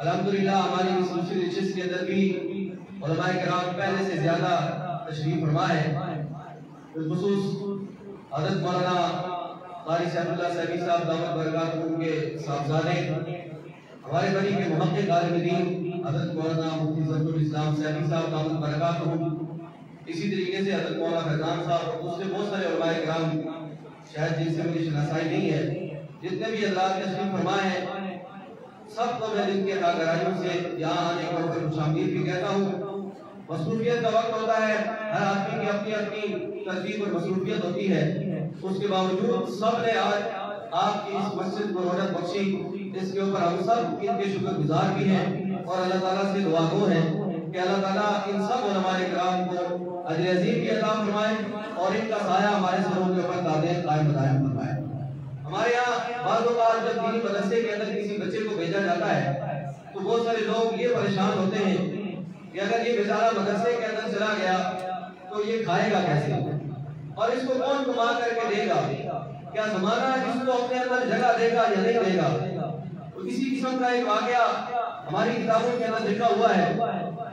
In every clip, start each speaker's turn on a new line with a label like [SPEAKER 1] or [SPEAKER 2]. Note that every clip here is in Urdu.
[SPEAKER 1] الحمدللہ ہماری اس سلسلے نشست کے اندر بھی علماء کرام پہلے سے زیادہ تشریف فرما ہے۔ بالخصوص حضرت مولانا قاری سیف اللہ صاحبی صاحب دامت برکاتہ کے صاحبزادے، ہمارے بڑی کے محقق عالم دین حضرت مولانا مفتی ظفر الاسلام صاحبی صاحب دامت برکاتہ، اسی طریقے سے حضرت مولانا فیضان صاحب اور دوسرے بہت سارے علماء کرام شاید جن سے میری شناسائی نہیں ہے، جتنے بھی حضرات تشریف فرما ہے، سب کو میں دن کے ناگرائیوں سے یہاں آنے کو خوش آمدید بھی کہتا ہوں۔ مصروفیت کا وقت ہوتا ہے، ہر آدمی کی اپنی اپنی ترتیب اور مصروفیت ہوتی ہے، اس کے باوجود سب نے آج آپ کی اس مسجد کو رونق بخشی، اس کے اوپر ہم سب ان کے شکر گزار بھی ہیں اور اللہ تعالیٰ سے دعا گو ہیں کہ اللہ تعالیٰ ان سب علماء کرام کو اجر عظیم بھی عطا فرمائے اور ان کا سایہ ہمارے سروں کے اوپر دائم قائم دائم فرمائے۔ ہمارے یہاں بعض اوقات جب دینی مدرسے کے اندر کسی بچے کو بھیجا جاتا ہے تو بہت سارے لوگ یہ پریشان ہوتے ہیں کہ اگر یہ بیچارہ مدرسے کے اندر چلا گیا تو یہ کھائے گا کیسے اور اس کو کون کما کر کے دے گا، کیا زمانہ اس کو اپنے اندر جگہ دے گا یا نہیں دے گا۔ تو اسی قسم کا ایک واقعہ ہماری کتابوں کے اندر لکھا ہوا ہے۔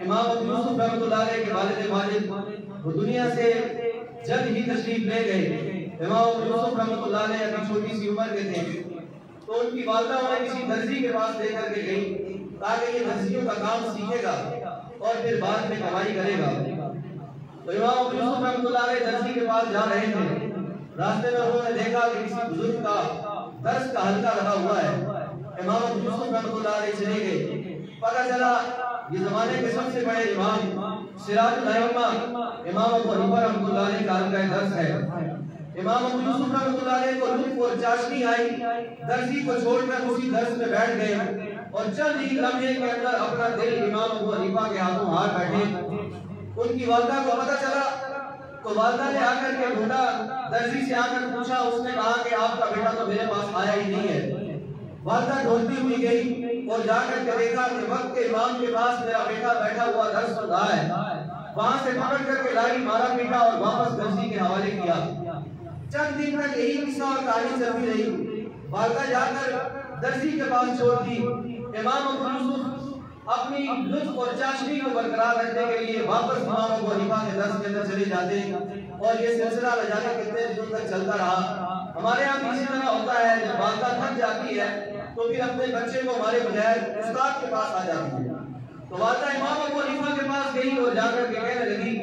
[SPEAKER 1] امام ابو یوسف رحمۃ اللہ علیہ کے والد ماجد وہ دنیا سے جلد ہی تشریف لے گئے۔ امام ابو یوسف رحمۃ اللہ علیہ ابھی چھوٹی سی عمر کے تھے تو ان کی والدہ انہیں کسی درزی کے پاس لے کر کے گئی تاکہ یہ درزیوں کا کام سیکھے گا اور پھر بعد میں کمائی کرے گا۔ تو امام ابو یوسف رحمۃ اللہ علیہ درزی کے پاس جا رہے تھے، راستے میں انہوں نے دیکھا کہ کسی بزرگ کا درس کا حلقہ لگا ہوا ہے۔ امام ابو یوسف رحمۃ اللہ علیہ چلے گئے، پتہ چلا یہ زمانے کے سب سے بڑے امام سراج الائمہ امام ابو حنیفہ رحمۃ اللہ علیہ کا حلقہ درس ہے۔ امام ابو یوسف رحمۃ اللہ علیہ کو لطف اور چاشنی آئی، درزی کو چھوڑ کر اسی درس میں بیٹھ گئے اور چند ہی لمحے کے اندر اپنا دل امام ابو حنیفہ کے ہاتھوں ہاتھ بیٹھے۔ ان کی والدہ کو پتہ چلا تو والدہ نے آ کر کے ڈھونڈا، درزی سے آ کر پوچھا، اس نے کہا کہ آپ کا بیٹا تو میرے پاس آیا ہی نہیں ہے۔ والدہ ڈھونڈتی ہوئی گئی اور جا کر کے دیکھا کہ وقت کے امام کے پاس میرا بیٹا بیٹھا ہوا درس سن رہا ہے۔ وہاں سے پکڑ کر کے لائی، مارا پیٹا اور واپس درزی کے حوالے کیا۔ چند دن تک یہی قصہ اور کہانی چلتی رہی۔ والدہ جا کر درزی کے پاس چھوڑ دی۔ امام ابو یوسف اپنی لطف اور چاشنی کو برقرار رکھنے کے لیے واپس امام ابو حنیفہ کے درس کے اندر چلے جاتے اور یہ سلسلہ نہ جانے کتنے دنوں تک چلتا رہا۔ ہمارے یہاں بھی اسی طرح ہوتا ہے، جب والدہ تھک جاتی ہے تو پھر اپنے بچے کو ہمارے بغیر استاد کے پاس آ جاتی ہے۔ تو والدہ امام ابو حنیفہ کے پاس گئی اور جا کر کے کہنے لگی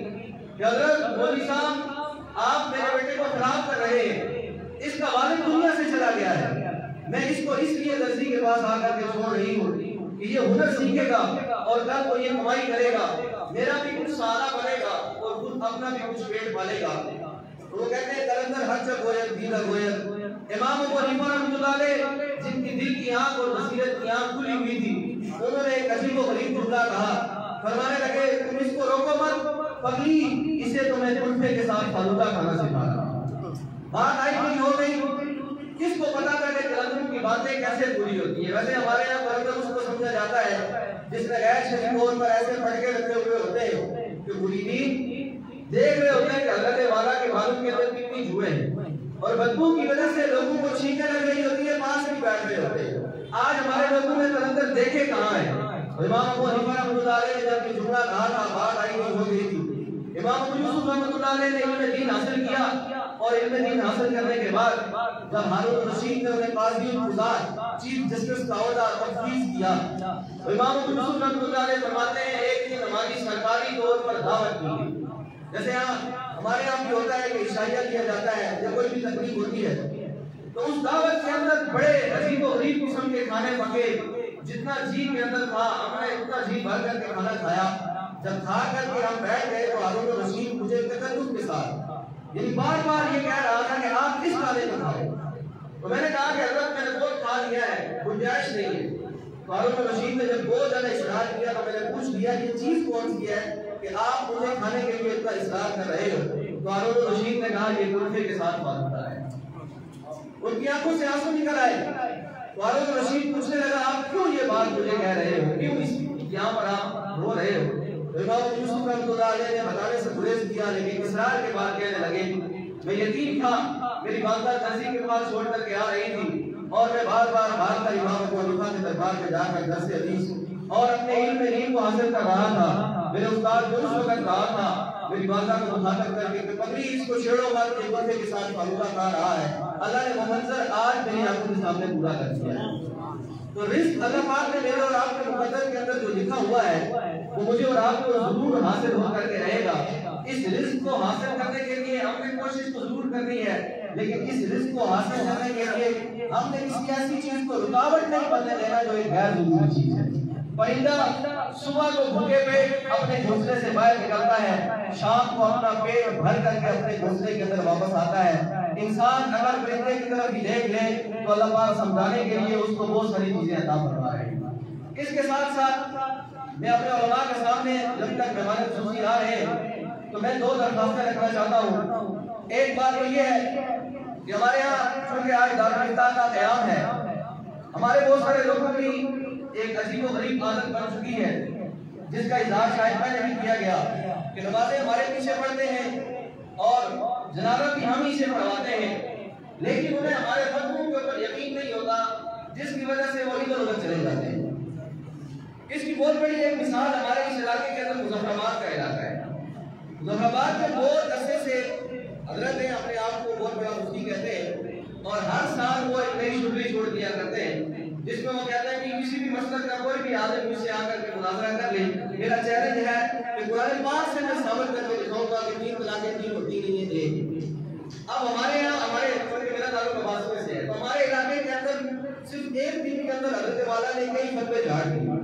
[SPEAKER 1] کہ حضرت مولوی صاحب آپ میرے بیٹے کو خراب کر رہے ہیں، اس کا والد دنیا سے چلا گیا ہے، میں اس کو اس لیے درزی کے پاس آ کر کے چھوڑ رہی ہوں کہ یہ ہنر سیکھے گا اور کل کو یہ کمائی کرے گا، میرا بھی کچھ سہارا بنے گا اور خود اپنا بھی کچھ پیٹ پالے گا۔ وہ کہتے ہیں کلندر ہر چک گویر دیدہ گویر، امام ابو حنیفہ رحمۃ اللہ علیہ جن کی دل کی آنکھ اور بصیرت کی آنکھ کھلی ہوئی تھی، انہوں نے ایک عجیب و غریب جملہ کہا، فرمانے لگے تم اس کو روکو مت، پگلی اسے تمہیں کلفے کے ساتھ فالودہ کھانا سکھانا۔ بات آئی نہیں ہو گئی، کس کو پتا تھا کہ کلندر کی باتیں کیسے پوری ہوتی ہیں؟ ویسے ہمارے یہاں کلندر اس کو سمجھا جاتا ہے جس نے غیر شرعی طور پر ایسے پٹکے رکھے ہوئے ہوتے ہیں کہ مریدین دیکھ رہے ہوتے ہیں کہ حضرت والا کے معلوم کے اندر کتنی جوئیں ہیں اور بدبو کی وجہ سے لوگوں کو چھینکیں لگ رہی ہوتی ہے، پاس بھی بیٹھ رہے ہوتے ہیں۔ آج ہمارے لوگوں نے کلندر دیکھے کہاں ہیں؟ امام ابو حنیفہ رحمۃ اللہ علیہ نے جب یہ جملہ کہا تھا، بات آئی نہیں ہو گئی تھی، امام ابو یوسف رحمۃ اللہ علیہ نے علم دین حاصل کیا اور علم دین حاصل کرنے کے بعد جب ہارون رشید نے انہیں قاضی القضات چیف جسٹس کا عہدہ تفویض کیا، امام ابو یوسف رحمۃ اللہ علیہ فرماتے ہیں ایک دن ہماری سرکاری طور پر دعوت کی گئی، جیسے ہمارے یہاں بھی ہوتا ہے کہ عشائیہ کیا جاتا ہے یا کوئی بھی تقریب ہوتی ہے، تو اس دعوت کے اندر بڑے عجیب و غریب قسم کے کھانے پکے، جتنا جی کے اندر تھا ہم نے اتنا جی بھر کر کے کھانا کھایا۔ جب کھا کر کے ہم بیٹھ گئے تو ہارون رشید مجھے تکلف کے ساتھ یعنی بار بار یہ کہہ رہا تھا کہ آپ کس کھانے کو کھائے، تو میں نے کہا کہ حضرت میں نے بہت کھا لیا ہے، گنجائش نہیں ہے۔ تو ہارون رشید نے جب بہت زیادہ اصرار کیا تو میں نے پوچھ لیا یہ چیز کون سی ہے کہ آپ مجھے کھانے کے لیے اتنا اصرار کر رہے ہو؟ تو ہارون رشید نے کہا یہ کلفے کے ساتھ فالودہ ہے۔ ان کی آنکھوں سے آنسو نکل آئے تو ہارون رشید پوچھنے لگا آپ کیوں یہ بات مجھے کہہ رہے ہو، کیوں اس یہاں پر آپ رو رہے ہو؟ تو امام یوسف رحمۃ اللہ علیہ نے بتانے سے گریز کیا لیکن اصرار کے بعد کہنے لگے میں یتیم تھا، میری والدہ درزی کے پاس چھوڑ کر کے آ رہی تھی اور میں بار بار بھاگ کر امام ابو حنیفہ کے دربار میں جا کر درس حدیث اور اپنے علم دین کو حاصل کر رہا تھا۔ میرے استاد جو اس وقت کہا تھا میری والدہ کو مخاطب کر کے کہ پگلی اس کو چھیڑو مت، یہ کلفے کے ساتھ فالودہ کھا رہا ہے، اللہ نے وہ منظر آج میری آنکھوں کے سامنے پورا کر دیا ہے۔ تو رزق اللہ پاک نے میرے اور آپ کے مقدر کے اندر جو لکھا ہوا ہے وہ مجھے اور آپ کو ضرور حاصل ہو کر کے رہے گا۔ اس رزق کو حاصل کرنے کے لیے ہم نے کوشش تو ضرور کرنی ہے، لیکن اس رزق کو حاصل کرنے کے لیے ہم نے کسی ایسی چیز کو رکاوٹ نہیں بننے دینا جو ایک غیر ضروری چیز ہے۔ پرندہ صبح کو بھوکے پیٹ اپنے گھونسلے سے باہر نکلتا ہے، شام کو اپنا پیٹ بھر کر کے اپنے گھونسلے کے اندر واپس آتا ہے۔ انسان اگر پرندے کی طرف بھی دیکھ لے تو اللہ پاک سمجھانے کے لیے اس کو بہت ساری چیزیں عطا فرما رہے ہیں۔ اس کے ساتھ ساتھ میں اپنے علماء کے سامنے جب تک مہمان خصوصی آ رہے ہیں تو میں دو درخواستیں رکھنا چاہتا ہوں۔ ایک بات تو یہ ہے کہ ہمارے یہاں چونکہ آج دارالفتہ کا قیام ہے، ہمارے بہت سارے لوگوں کی ایک عجیب و غریب عادت بن چکی ہے جس کا اظہار شاید میں نے بھی کیا گیا کہ نمازیں ہمارے پیچھے پڑھتے ہیں اور جنازہ بھی ہم ہی سے پڑھواتے ہیں، لیکن انہیں ہمارے فتووں کے اوپر یقین نہیں ہوتا جس کی وجہ سے وہ ادھر ادھر چلے جاتے ہیں۔ اس کی بہت بڑی ایک مثال ہمارے اس علاقے کے اندر مظفرآباد کا علاقہ ہے۔ مظفرآباد میں بہت عرصے سے حضرت نے اپنے آپ کو بہت بڑا مفتی کہتے ہیں اور ہر سال وہ ایک نئی شبلی چھوڑ دیا کرتے ہیں جس میں وہ کہتے ہیں کہ کسی بھی مسلک کا کوئی بھی عالم مجھ سے آ کر کے مناظرہ کر لے، میرا چیلنج ہے کہ قرآن پاک سے میں ثابت کر کے دکھاؤں گا کہ 3 طلاقیں 3 ہوتی نہیں ہیں ایک۔ اب ہمارے یہاں میرا تعلق عباسوں سے ہے تو ہمارے علاقے کے اندر صرف ایک دن کے اندر حضرت والا نے کئی فتوے جھاڑ دیے،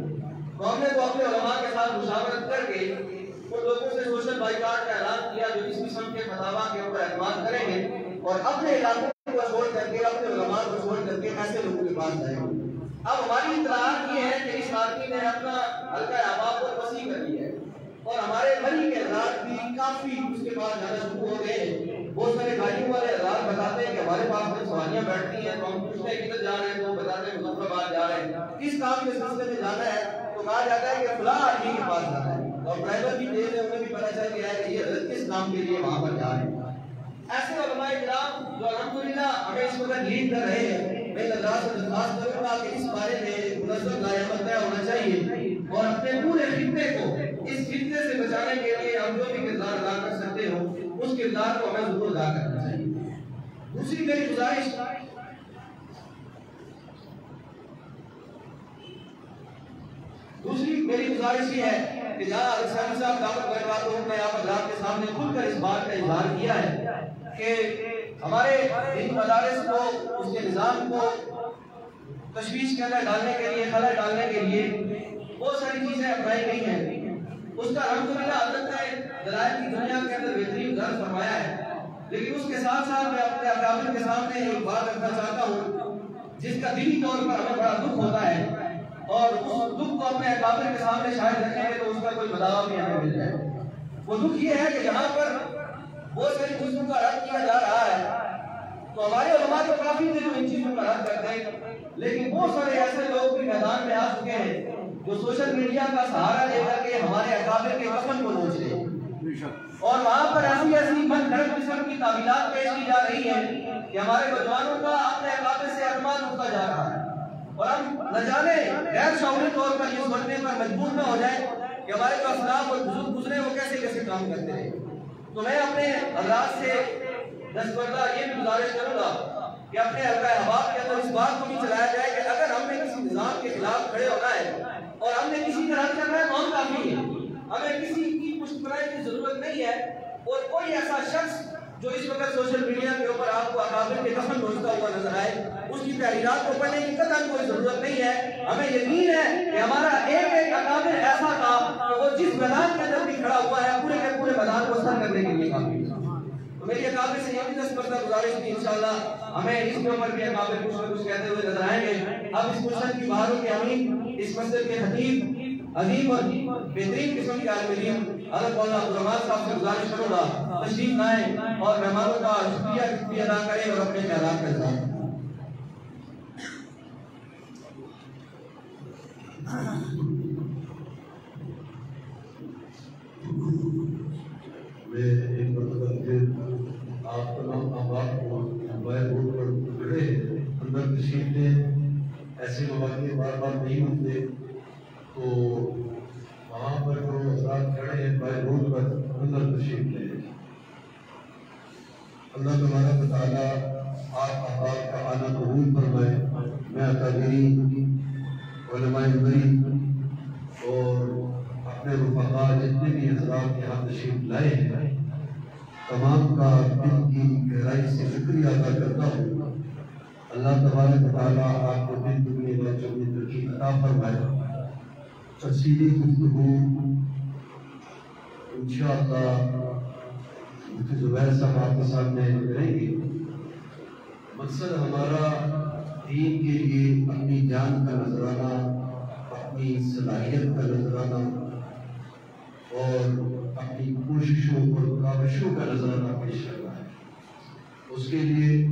[SPEAKER 1] تو ہم نے تو اپنے علماء کے ساتھ مشاورت کر کے ان لوگوں سے سوشل بائیکاٹ کا اعلان کیا جو اس قسم کے فتاوا کے اوپر اعتماد کریں گے اور اپنے علاقے کو چھوڑ کر کے اپنے علماء کو چھوڑ کر کے ایسے لوگوں کے پاس جائیں گے۔ اب ہماری اطلاعات یہ ہے کہ اس آدمی نے اپنا حلقہ احباب کو وسیع کر لیا ہے اور ہمارے بھائی کے حضرات بھی کافی اس کے بعد جانا شروع ہو گئے ہیں۔ بہت سارے بھائیوں والے حضرات بتاتے ہیں کہ ہمارے پاس بڑی سواریاں بیٹھتی ہیں تو ہم پوچھتے ہیں کدھر جا رہے ہیں تو وہ بتاتے ہیں مظفرآباد جا رہے ہیں، اس کام کے سلسلے میں جانا ہے تو کہا جاتا ہے کہ فلاں آدمی کے پاس جانا ہے اور ڈرائیور بھی تیز ہے، انہیں بھی پتہ چل گیا ہے کہ یہ حضرت کس کام کے لیے وہاں پر جا رہے ہیں۔ ایسے علماء کرام جو الحمدللہ ہمیں اس وقت لیڈ کر رہے ہیں، میں اللہ سے درخواست کروں گا کہ اس بارے میں منظم لاحقہ طے ہونا چاہیے اور اپنے پورے خطے کو اس خطے سے بچانے کے لیے ہم جو بھی کردار ادا کر سکتے ہو اس کردار کو ہمیں ضرور ادا کرنا چاہیے۔ دوسری میری گزارش میری گزارش یہ ہے کہ جہاں حضرت صاحب دعوت برکاتہ نے آپ حضرات کے سامنے کھل کر اس بات کا اظہار کیا ہے کہ ہمارے ان مدارس کو، اس کے نظام کو تشویش کے اندر ڈالنے کے لیے، خلل ڈالنے کے لیے بہت ساری چیزیں اپنائی گئی ہیں. اس کا الحمدللہ حضرت نے دلائل کی دنیا کے اندر بہترین درد فرمایا ہے. لیکن اس کے ساتھ ساتھ میں اپنے اکابر کے سامنے ایک بات رکھنا چاہتا ہوں جس کا دلی طور پر ہمیں بڑا دکھ ہوتا ہے، اور اس دکھ کو اپنے اکابر کے سامنے شاید رکھیں گے تو اس کا کوئی بداوا بھی ہمیں مل جائے. وہ دکھ یہ ہے کہ جہاں پر بہت ساری چیزوں کا رد کیا جا رہا ہے تو ہمارے علماء تو کافی تھے جو ان چیزوں کا رد کرتے ہیں، لیکن بہت سارے ایسے لوگ بھی میدان میں آ چکے ہیں جو سوشل میڈیا کا سہارا لے کر کے ہمارے اکابر کے کفن کو نوچ رہے ہیں، اور وہاں پر ایسی ایسی من گھڑت قسم کی تعویلات پیش کی جا رہی ہیں کہ ہمارے نوجوانوں کا اپنے اکابر سے اعتماد اٹھتا جا رہا ہے، اور ہم نہ جانے غیر شعوری طور پر یہ سمجھنے پر مجبور نہ ہو جائے کہ ہمارے جو اسلاف اور بزرگ گزرے وہ کیسے کیسے کام کرتے رہے. تو میں اپنے حضرات سے دستبردہ یہ بھی گزارش کروں گا کہ اپنے حلقہ احباب کے اندر اس بات کو بھی چلایا جائے کہ اگر ہم نے کسی نظام کے خلاف کھڑے ہونا ہے اور ہم نے کسی طرح کرنا ہے تو ہم کافی ہیں، ہمیں کسی کی پشت پناہی کی ضرورت نہیں ہے. اور کوئی ایسا شخص جو اس وقت سوشل میڈیا کے اوپر آپ کو اکابر کے کفن نوچتا ہوا نظر آئے، اس کی تحریرات کو پڑھنے کی قطعاً کوئی ضرورت نہیں ہے. ہمیں یقین ہے کہ ہمارا ایک ایک اکابر ایسا تھا کہ وہ جس میدان کے اندر بھی کھڑا ہوا ہے پورے کے پورے میدان کو سر کرنے کے لیے کافی ہے. تو میری اکابر سے یہ بھی دستبردہ گزارش تھی، انشاءاللہ ہمیں اس کے اوپر بھی اکابر کچھ نہ کچھ کہتے ہوئے نظر آئیں گے. اب اس ملک کی بہاروں کے امین، اس مسجد کے خطیب عظیم اور بہترین قسم کے عالم دین حضرت مولانا عبدالرحمان صاحب سے گزارش کروں گا تشریف لائیں اور مہمانوں کا شکریہ ادا کریں اور اپنے خیالات کا اظہار کریں.
[SPEAKER 2] میں ایک مرتبہ پھر آپ تمام احباب کو باہر روڈ پر کھڑے اندر تشریف لیں. ایسے مواقع بار بار نہیں ملتے، تو وہاں پر جو حضرات کھڑے ہیں باہر روڈ پر اندر تشریف لیں. اللہ تبارک و تعالیٰ آپ احباب کا آنا قبول فرمائے. میں اکابرین، علماء مری اور اپنے رفقا جتنے بھی حضرات یہاں تشریف لائے ہیں تمام کا دل کی گہرائی سے شکریہ ادا کرتا ہوں. اللہ تبارک و تعالیٰ آپ کو دل دنیا بچوں میں ترقی عطا فرمائے. تفصیلی گفتگو انشاءاللہ مفتی زبیر صاحب آپ کے سامنے کریں گے. مقصد ہمارا دین کے لیے اپنی جان کا نذرانہ، اپنی صلاحیت کا نذرانہ اور اپنی کوششوں اور کاوشوں کا نذرانہ پیش کرنا ہے. اس کے لیے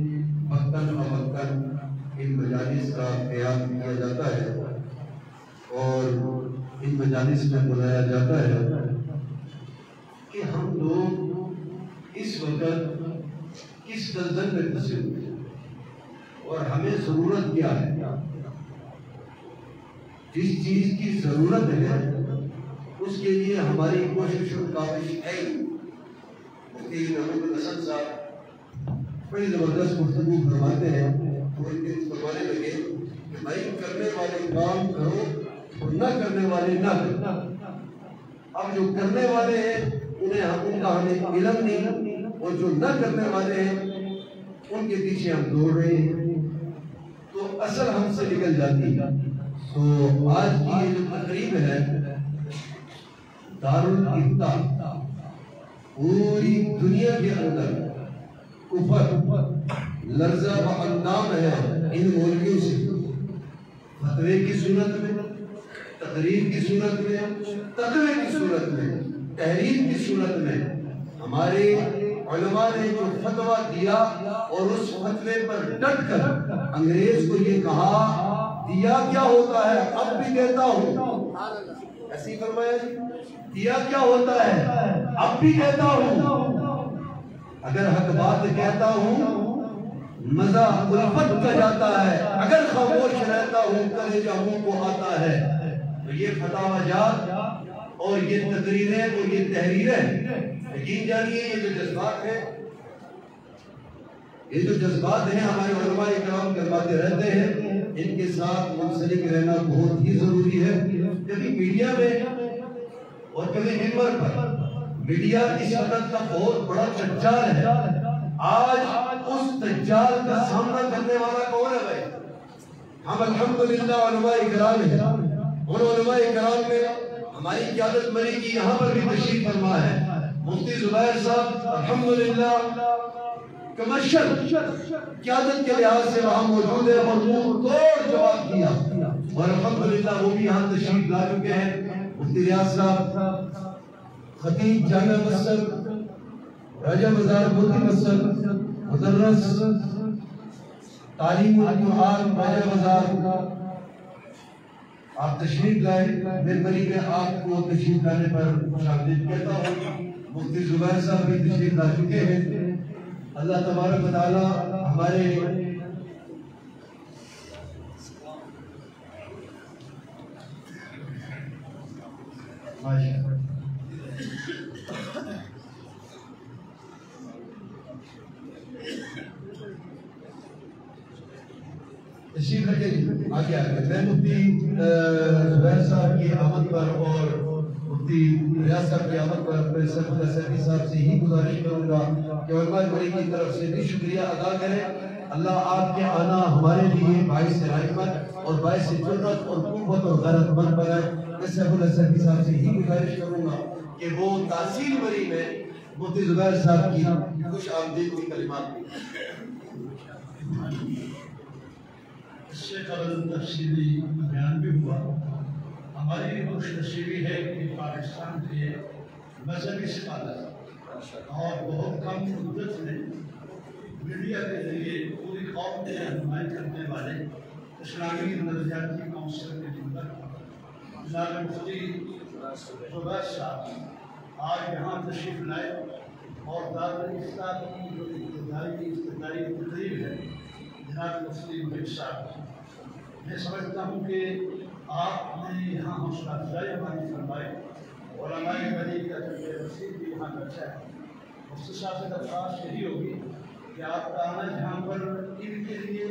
[SPEAKER 2] وقتاً فوقتاً ان مجالس کا قیام کیا جاتا ہے اور ان مجالس میں بلایا جاتا ہے کہ ہم لوگ اس وقت کس دلدل میں پھنسے ہوئے ہیں اور ہمیں ضرورت کیا ہے. جس چیز کی ضرورت ہے اس کے لیے ہماری کوشش اور کاوش ہے. مفتی محمود الحسن صاحب بڑی زبردست گفتگو فرماتے ہیں اور ان کے فرمانے لگے کہ بھائی کرنے والے کام کرو اور نہ کرنے والے نہ کرو. اب جو کرنے والے ہیں ان کا ہمیں علم نہیں، اور جو نہ کرنے والے ہیں ان کے پیچھے ہم دوڑ رہے ہیں تو اصل ہم سے نکل جاتی ہے. تو آج کی یہ جو تقریب ہے دارالفتہ، پوری دنیا کے اندر کفر لرزہ و اندام ہے ان مولویوں سے. فتوے کی صورت میں، تقریر کی صورت میں، تقوی کی صورت میں، تحریر کی صورت میں ہمارے علماء نے جو فتویٰ دیا اور اس فتوے پر ڈٹ کر انگریز کو یہ کہا دیا کیا ہوتا ہے، اب بھی کہتا ہوں، ایسی فرمایا جی، دیا کیا ہوتا ہے اب بھی کہتا ہوں، اگر حق بات کہتا ہوں مزہ الفت کا جاتا ہے، اگر خاموش رہتا ہوں کلیجہ منہ کو آتا ہے. تو یہ فتاوی جات اور یہ تقریریں اور یہ تحریریں یقین جانیے یہ جو جذبات ہیں، یہ جو جذبات ہیں ہمارے علماء کرام کرواتے رہتے ہیں، ان کے ساتھ منسلک رہنا بہت ہی ضروری ہے. کبھی میڈیا میں اور کبھی ممبر پر. میڈیا اس وقت کا بہت بڑا دجال ہے. آج اس دجال کا سامنا کرنے والا کون ہے بھائی؟ ہم الحمدللہ علماء کرام ہیں. ان علماء کرام میں ہماری قیادت مری کی یہاں پر بھی تشریف فرما ہے. مفتی زبیر صاحب الحمدللہ کمرشل قیادت کے لحاظ سے وہاں موجود ہے اور منہ توڑ جواب دیا اور الحمدللہ وہ بھی یہاں تشریف لا چکے ہیں. مفتی ریاض صاحب خطیب جامع مسجد راجہ بازار مفتی مسجد مدرس تعلیم القرآن راجہ بازار آپ تشریف لائے. مہربانی میں آپ کو تشریف لانے پر خوشامدید کہتا ہوں. مفتی زبیر صاحب بھی تشریف لا چکے ہیں. اللہ تبارک و تعالی ہمارے تشریف رکھے آگے آگے. میں مفتی زبیر صاحب کی آمد پر اور مفتی ریاض صاحب کی آمد پر سرف اللہ سیدی صاحب سے ہی گزارش کروں گا کہ علماء بڑی کی طرف سے بھی شکریہ ادا کریں. اللہ آپ کے آنا ہمارے لیے باعث رحمت اور باعث جرأت اور قوت اور غیرت مند بنائے. میں سرف اللہ سیدی صاحب سے ہی گزارش کروں گا کہ وہ تحصیل بری میں مفتی زبیر صاحب کی خوش آمدید کی کلمات بھی.
[SPEAKER 3] اس سے قبل تفصیلی بیان بھی ہوا. ہماری خوش نصیبی ہے کہ پاکستان کے مذہبی سفارت اور بہت کم مدت میں میڈیا کے ذریعے پوری قوم کی رہنمائی کرنے والے اسلامی نظریاتی کونسل کے ممبر جناب مفتی زبیر صاحب آج یہاں تشریف لائے اور دارالفتہ کی جو ابتدائی تقریب ہے جناب مفتی محب صاحب. میں سمجھتا ہوں کہ آپ نے یہاں حوصلہ افزائی ہماری فرمائی. علماء بری کا جب رسید بھی یہاں بیٹھا ہے. مفتی صاحب سے درخواست یہی ہوگی کہ آپ کا آنا جہاں پر ان کے لیے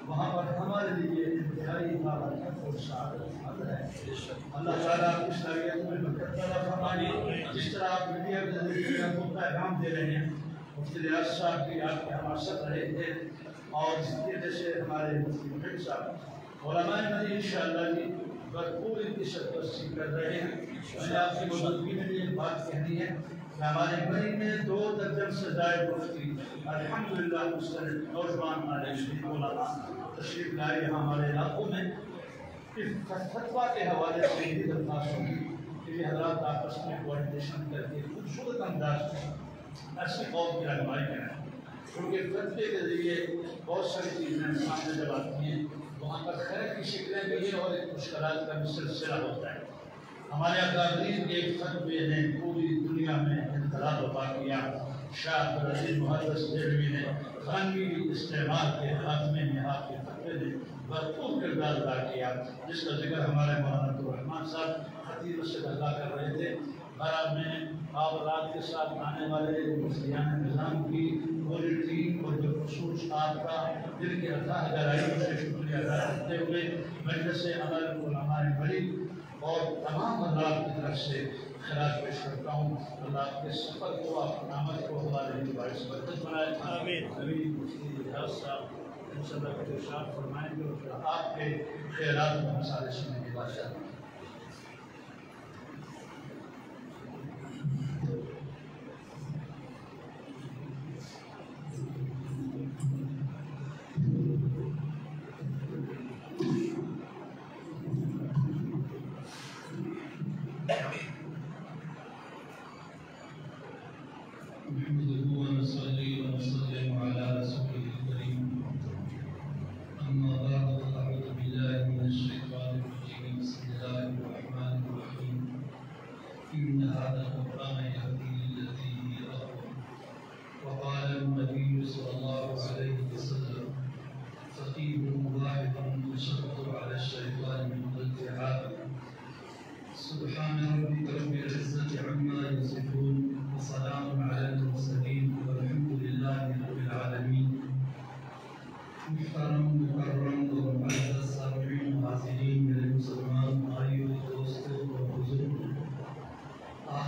[SPEAKER 3] وہاں پر ہمارے لیے انتہائی بابرکت اور سعادت مند ہے. اللہ تعالیٰ آپ کی صلاحیت میں برکت پیدا فرمائے. جس طرح آپ میڈیا کے ذریعے کو پیغام دے رہے ہیں مفتی ریاض صاحب کی آپ کی حماست رہے تھے اور اس کی وجہ سے ہمارے مفتی محب صاحب علماء بری انشاءاللہ کی بھرپور ان کی سرپرستی کر رہے ہیں. میں آپ کی موجودگی میں بھی ایک بات کہنی ہے کہ ہمارے بری میں 2 درجن سے زائد مفتی الحمدللہ مستند نوجوان عالم علماء تشریف لائے یہاں ہمارے علاقوں میں. فتویٰ کے حوالے سے یہ درخواست ہوگی کہ یہ حضرات آپس میں کوارڈینیشن کر کے خوبصورت انداز میں ایسی قوم کی رہنمائی کریں. کیونکہ فتوے کے ذریعے بہت ساری چیزیں سامنے جب آتی ہیں وہاں پر خیر کی شکلیں بھی ہیں اور ایک مشکلات کا بھی سلسلہ ہوتا ہے. ہمارے اکابرین کے ایک فتوے نے پوری دنیا میں انقلاب برپا کیا. شاہ عبدالعزیز محدث دہلوی نے خانگی استعمال کے خاتمے میں آپ کے فتوے نے بھرپور کردار ادا کیا جس کا ذکر ہمارے مولانا عبدالرحمان صاحب خطیب مسجد ادا کر رہے تھے. بھارت میں آورات کے ساتھ آنے والے مفتیان نظام کی پوری ٹیم اور جو خصوص آپ کا دل کے اتھاہ گہرائیوں سے شکریہ ادا کرتے ہوئے مجلس عمل علماء بری اور تمام حضرات کی طرف سے خراج پیش کرتا ہوں. اللہ آپ کے سفر کو آپ کی آمد کو ہمارے لیے باعث برکت بنائے. آمین. امین. مفتی ریاض صاحب انشاءاللہ کچھ ارشاد فرمائیں گے اور آپ کے خیرات میں مسائل سننے کی بادشاہ.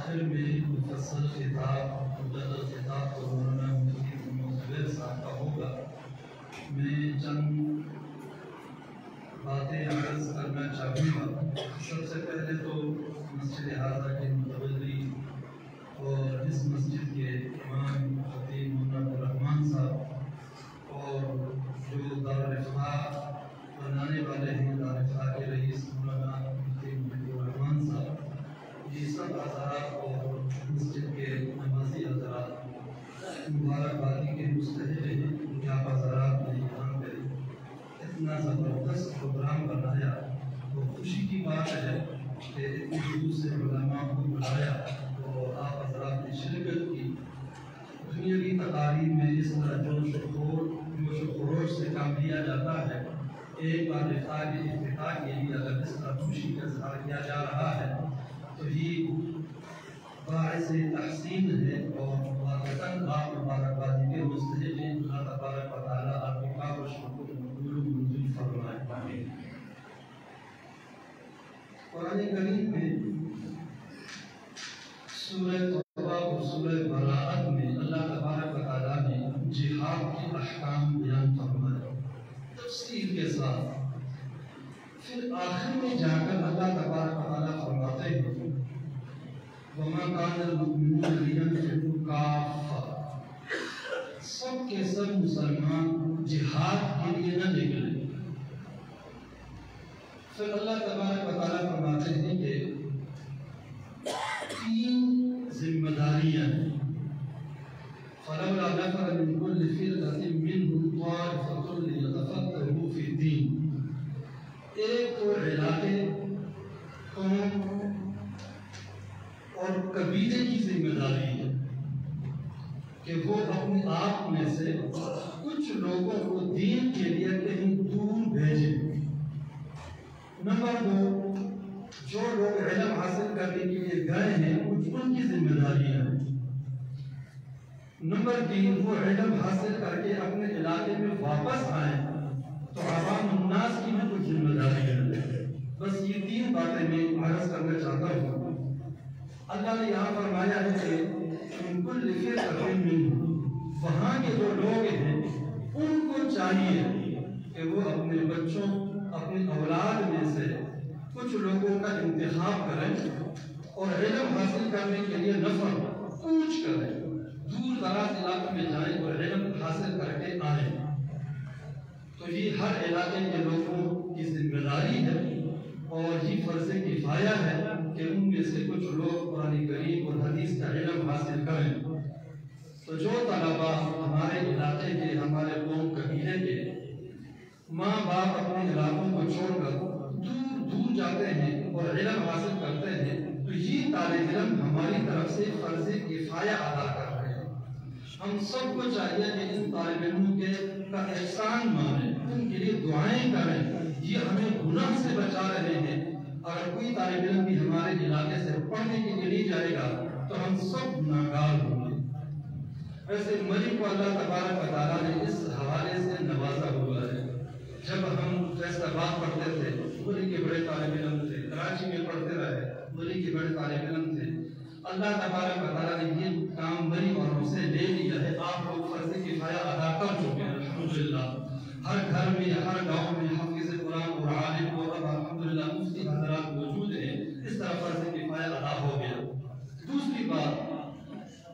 [SPEAKER 3] آخر میں مفصل خطاب مجدد خطاب تو مولانا مفتی زبیر صاحب کا ہوگا. میں چند باتیں عرض کرنا چاہوں گا. سب سے پہلے تو مسجد حاضرہ کے متولی اور اس مسجد کے امام خطیب مولانا عبدالرحمان صاحب اور جو دارالفقہ بنانے والے ہیں دارالفقہ کے رئیس مولانا خطیب عبدالرحمان صاحب، یہ سب حضرات اور مسجد کے نمازی حضرات مبارکبادی کے مستحق ہیں کہ آپ حضرات نے یہاں پہ اتنا زبردست پروگرام بنایا. تو خوشی کی بات ہے کہ اتنی دور سے علماء کو بلایا اور آپ حضرات نے شرکت کی. دنیاوی تقاریب میں اس طرح جوش و خروش سے کام لیا جاتا ہے. ایک بار افتتاح کے لیے اگر اس طرح خوشی کا اظہار کیا جا رہا ہے تو یہ باعث تحسین ہے اور واقعاً آپ مبارکبادی کے مستحق ہیں. اللہ تبارک و تعالیٰ آپ کی کاوش کو قبول و منظور فرمائے. قرآن کریم میں سورہ توبہ اور سورہ براءت میں اللہ تبارک و تعالیٰ نے جہاد کے احکام بیان فرمائے تفصیل کے ساتھ. پھر آخر میں جا کر اللہ تبارک و تعالیٰ فرماتے ہیں وَمَا كَانَ الْمُؤْمِنُونَ لِيَنْفِرُوا كَافَّةً. سب کے سب مسلمان جہاد کے لیے نہ نکلے. پھر اللہ تبارک و تعالیٰ فرماتے ہیں کہ 3 ذمہ داریاں ہیں. فَلَوْلَا نَفَرَ مِنْ كُلِّ فِرْقَةٍ مِّنْهُمْ طَائِفَةٌ لِيَتَفَقَّهُوا فِي الدِّينِ. ایک تو علاقے، قوم اور قبیلے کی ذمہ داری ہے کہ وہ اپنے آپ میں سے کچھ لوگوں کو دین کے لیے کہیں دور بھیجیں. نمبر 2، جو لوگ علم حاصل کرنے کے لیے گئے ہیں ان کی ذمہ داری ہے. نمبر 3، وہ علم حاصل کر کے اپنے علاقے میں واپس آئیں تو عوام الناس کی بھی کچھ ذمہ داری ہے. بس یہ 3 باتیں میں عرض کرنا چاہتا ہوں. اللہ نے یہاں فرمایا ہے کہ ان کو لکھے وہاں کے جو لوگ ہیں ان کو چاہیے کہ وہ اپنے بچوں اپنی اولاد میں سے کچھ لوگوں کا انتخاب کریں اور علم حاصل کرنے کے لیے نفر کوچ کریں، دور دراز علاقے میں جائیں اور علم حاصل کر کے آئیں. تو یہ ہر علاقے کے لوگوں کی ذمہ داری ہے اور یہ فرض کفایہ ہے کہ ان میں سے کچھ لوگ قرآن کریم اور حدیث کا علم حاصل کریں. تو جو طلباء ہمارے علاقے کے، ہمارے قوم قبیلے کے ماں باپ اپنے علاقوں کو چھوڑ کر دور دور جاتے ہیں اور علم حاصل کرتے ہیں تو یہ طالب علم ہماری طرف سے فرض کفایہ ادا کر رہے ہیں. ہم سب کو چاہیے کہ ان طالب علموں کے کا احسان مانیں، ان کے لیے دعائیں کریں. یہ ہمیں گناہ سے بچا رہے ہیں. اگر کوئی طالب علم بھی ہمارے علاقے سے پڑھنے کے لیے نہیں جائے گا تو ہم سب گناہگار ہوں گے. ویسے مری کو اللہ تبارک و تعالیٰ نے اس حوالے سے نوازا ہوا ہے. جب ہم فیصل آباد پڑھتے تھے مری کے بڑے طالب علم تھے، کراچی میں پڑھتے رہے مری کے بڑے طالب علم تھے. اللہ تبارک و تعالیٰ نے یہ کام مری والوں سے لے لیا ہے. آپ لوگ فرض کفایہ ادا کر چکے ہیں الحمدللہ. ہر گھر میں ہر گاؤں میں حافظ قرآن اور عالم اور اب الحمدللہ مفتی حضرات موجود ہیں. اس طرح فرض کفایہ ادا ہو گیا. دوسری بات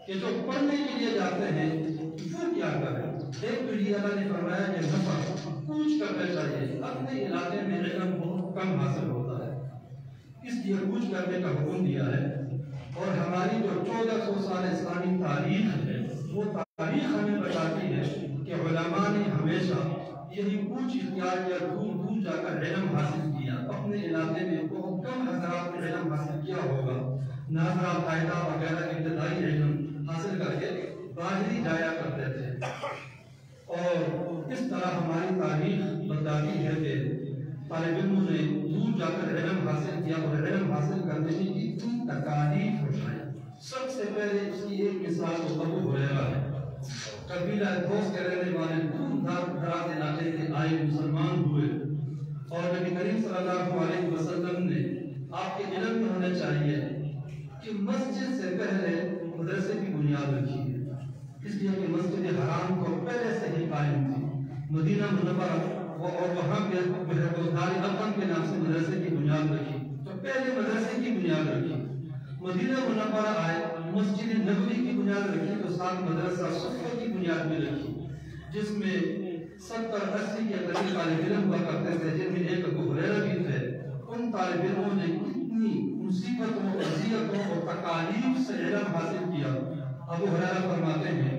[SPEAKER 3] کہ جو پڑھنے کے لیے جاتے ہیں وہ کیا کریں. ایک تو یہ اللہ نے فرمایا کہ نفر کوچ کرنا چاہیے. اپنے علاقے میں علم بہت کم حاصل ہوتا ہے اس لیے کوچ کرنے کا حکم دیا ہے. اور ہماری جو 1400 سال اسلامی تاریخ ہے وہ تاریخ ہمیں بتاتی ہے کہ علماء نے ہمیشہ یہی کوچ اختیار کیا، دور دور جا کر علم حاصل کیا. اپنے علاقے میں بہت کم حضرات نے علم حاصل کیا ہوگا. ناظرہ قاعدہ وغیرہ ابتدائی علم حاصل کر کے باہری جایا کرتے تھے. اور اس طرح ہماری تاریخ بتاتی ہے کہ طالب علموں نے دور جا کر علم حاصل کیا اور علم حاصل کرنے میں کتنی تکالیف اٹھائی. سب سے پہلے اس کی ایک مثال تو ابو ہریرہ ہے. قبیلہ دوست کے رہنے والے دور دراز علاقے کے آئے مسلمان ہوئے اور نبی کریم صلی اللہ علیہ وسلم نے آپ کے علم میں ہونا چاہیے
[SPEAKER 1] کہ مسجد سے پہلے مدرسے کی بنیاد رکھی ہے، اس لیے کہ مسجد حرام کو پہلے سے ہی قائم تھی۔ مدینہ منورہ اور وہاں پہ دار ارقم کے نام سے مدرسے کی بنیاد رکھی، تو پہلے مدرسے کی بنیاد رکھی۔ مدینہ منورہ آئے، مسجد نبوی کی بنیاد رکھی، تو ساتھ مدرسہ صفہ کی بنیاد بھی رکھی، جس میں 70-80 کے قریب طالب علم ہوا کرتے تھے، جن میں ایک ابو ہریرہ بھی تھے۔ ان طالب علموں نے کتنی مصیبتوں، اذیتوں اور تکالیف سے علم حاصل کیا۔ ابو ہریرہ فرماتے ہیں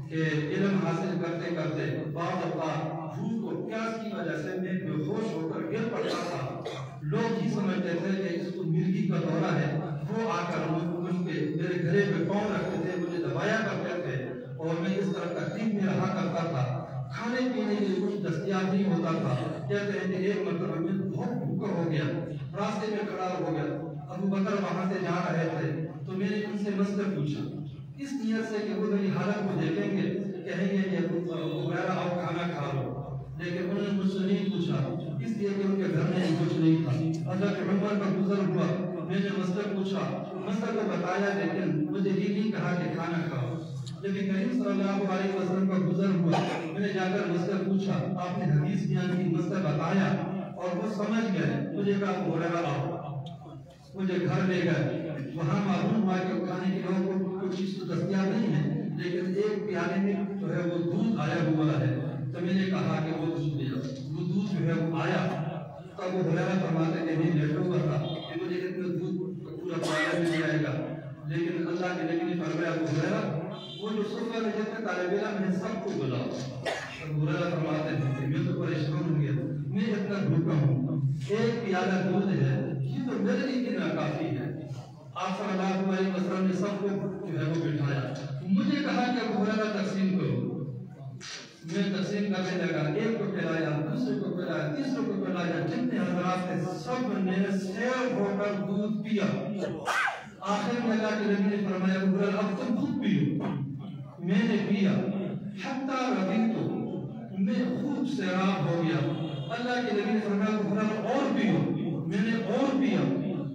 [SPEAKER 1] کہ علم حاصل کرتے کرتے بعض اوقات بھوک اور پیاس کی وجہ سے میں بے ہوش ہو کر گر پڑتا تھا۔ لوگ یہ سمجھتے تھے کہ اس کو مرگی کا دورہ ہے، وہ آ کر مجھ پہ میرے گھرے پہ پاؤں رکھتے تھے، مجھے دبایا کرتے تھے، اور میں اس طرح تکلیف میں رہا کرتا تھا۔ کھانے پینے کے لیے کچھ دستیاب نہیں ہوتا تھا۔ کہتے ہیں کہ ایک مرتبہ میں بہت بھوکا ہو گیا، راستے میں کھڑا ہو گیا، ابو بکر وہاں سے جا رہے تھے، تو میں نے ان سے مسئلہ پوچھا اس نیت سے کہ وہ میری حالت کو دیکھیں گے، کہیں گے کہ ابو ہریرہ آؤ کھانا کھا لو، لیکن انہوں نے مجھ سے نہیں پوچھا، اس لیے کہ ان کے گھر میں کچھ نہیں تھا۔ حضرت عمر کا گزر ہوا، میں نے مسئلہ پوچھا، مسئلہ کو بتایا، لیکن مجھے یہ نہیں کہا کہ کھانا کھاؤ۔ لیکن کریم صلی اللہ علیہ وسلم کا گزر ہوا، میں نے جا کر مسئلہ پوچھا، آپ نے حدیث بیان کی، مسئلہ بتایا، اور وہ سمجھ گئے۔ مجھے کہا ابو ہریرہ آؤ، مجھے گھر لے گئے، وہاں معلوم ہوا کہ کھانے کے لوگوں کو کوئی چیز تو دستیاب نہیں ہے، لیکن ایک پیالے میں جو ہے وہ دودھ آیا ہوا ہے۔ تو میں نے کہا کہ وہ دودھ دیا، وہ دودھ جو ہے وہ آیا۔ تو ابو ہریرہ فرماتے کہ میں لیٹا ہوا تھا کہ مجھے اتنا دودھ پورا پیالہ مل جائے گا، لیکن اللہ کے نبی نے فرمایا ابو ہریرہ وہ جو صفہ میں جتنے طالب علم ہیں سب کو بلاؤ۔ ابو ہریرہ فرماتے ہیں کہ میں تو پریشان ہو گیا، میں اتنا بھوکا ہوں، ایک پیالہ دودھ ہے، یہ تو میرے لیے کتنا کافی ہے۔ آپ صلی اللہ علیہ وسلم نے سب کو جو ہے وہ بٹھایا، مجھے کہا کہ ابو ہریرہ تقسیم کرو، میں تقسیم کرنے لگا، ایک کو پلایا، دوسرے کو پلایا، تیسرے کو پلایا، جتنے حضرات تھے سب نے سیر ہو کر دودھ پیا۔ آخر میں اللہ کے نبی نے فرمایا ابو ہریرہ اب تم خود پیو۔ میں نے پیا، حتی رضیت، میں خوب سیراب ہو گیا۔ اللہ کے نبی نے فرمایا ابو ہریرہ اور پیو، میں نے اور پیا،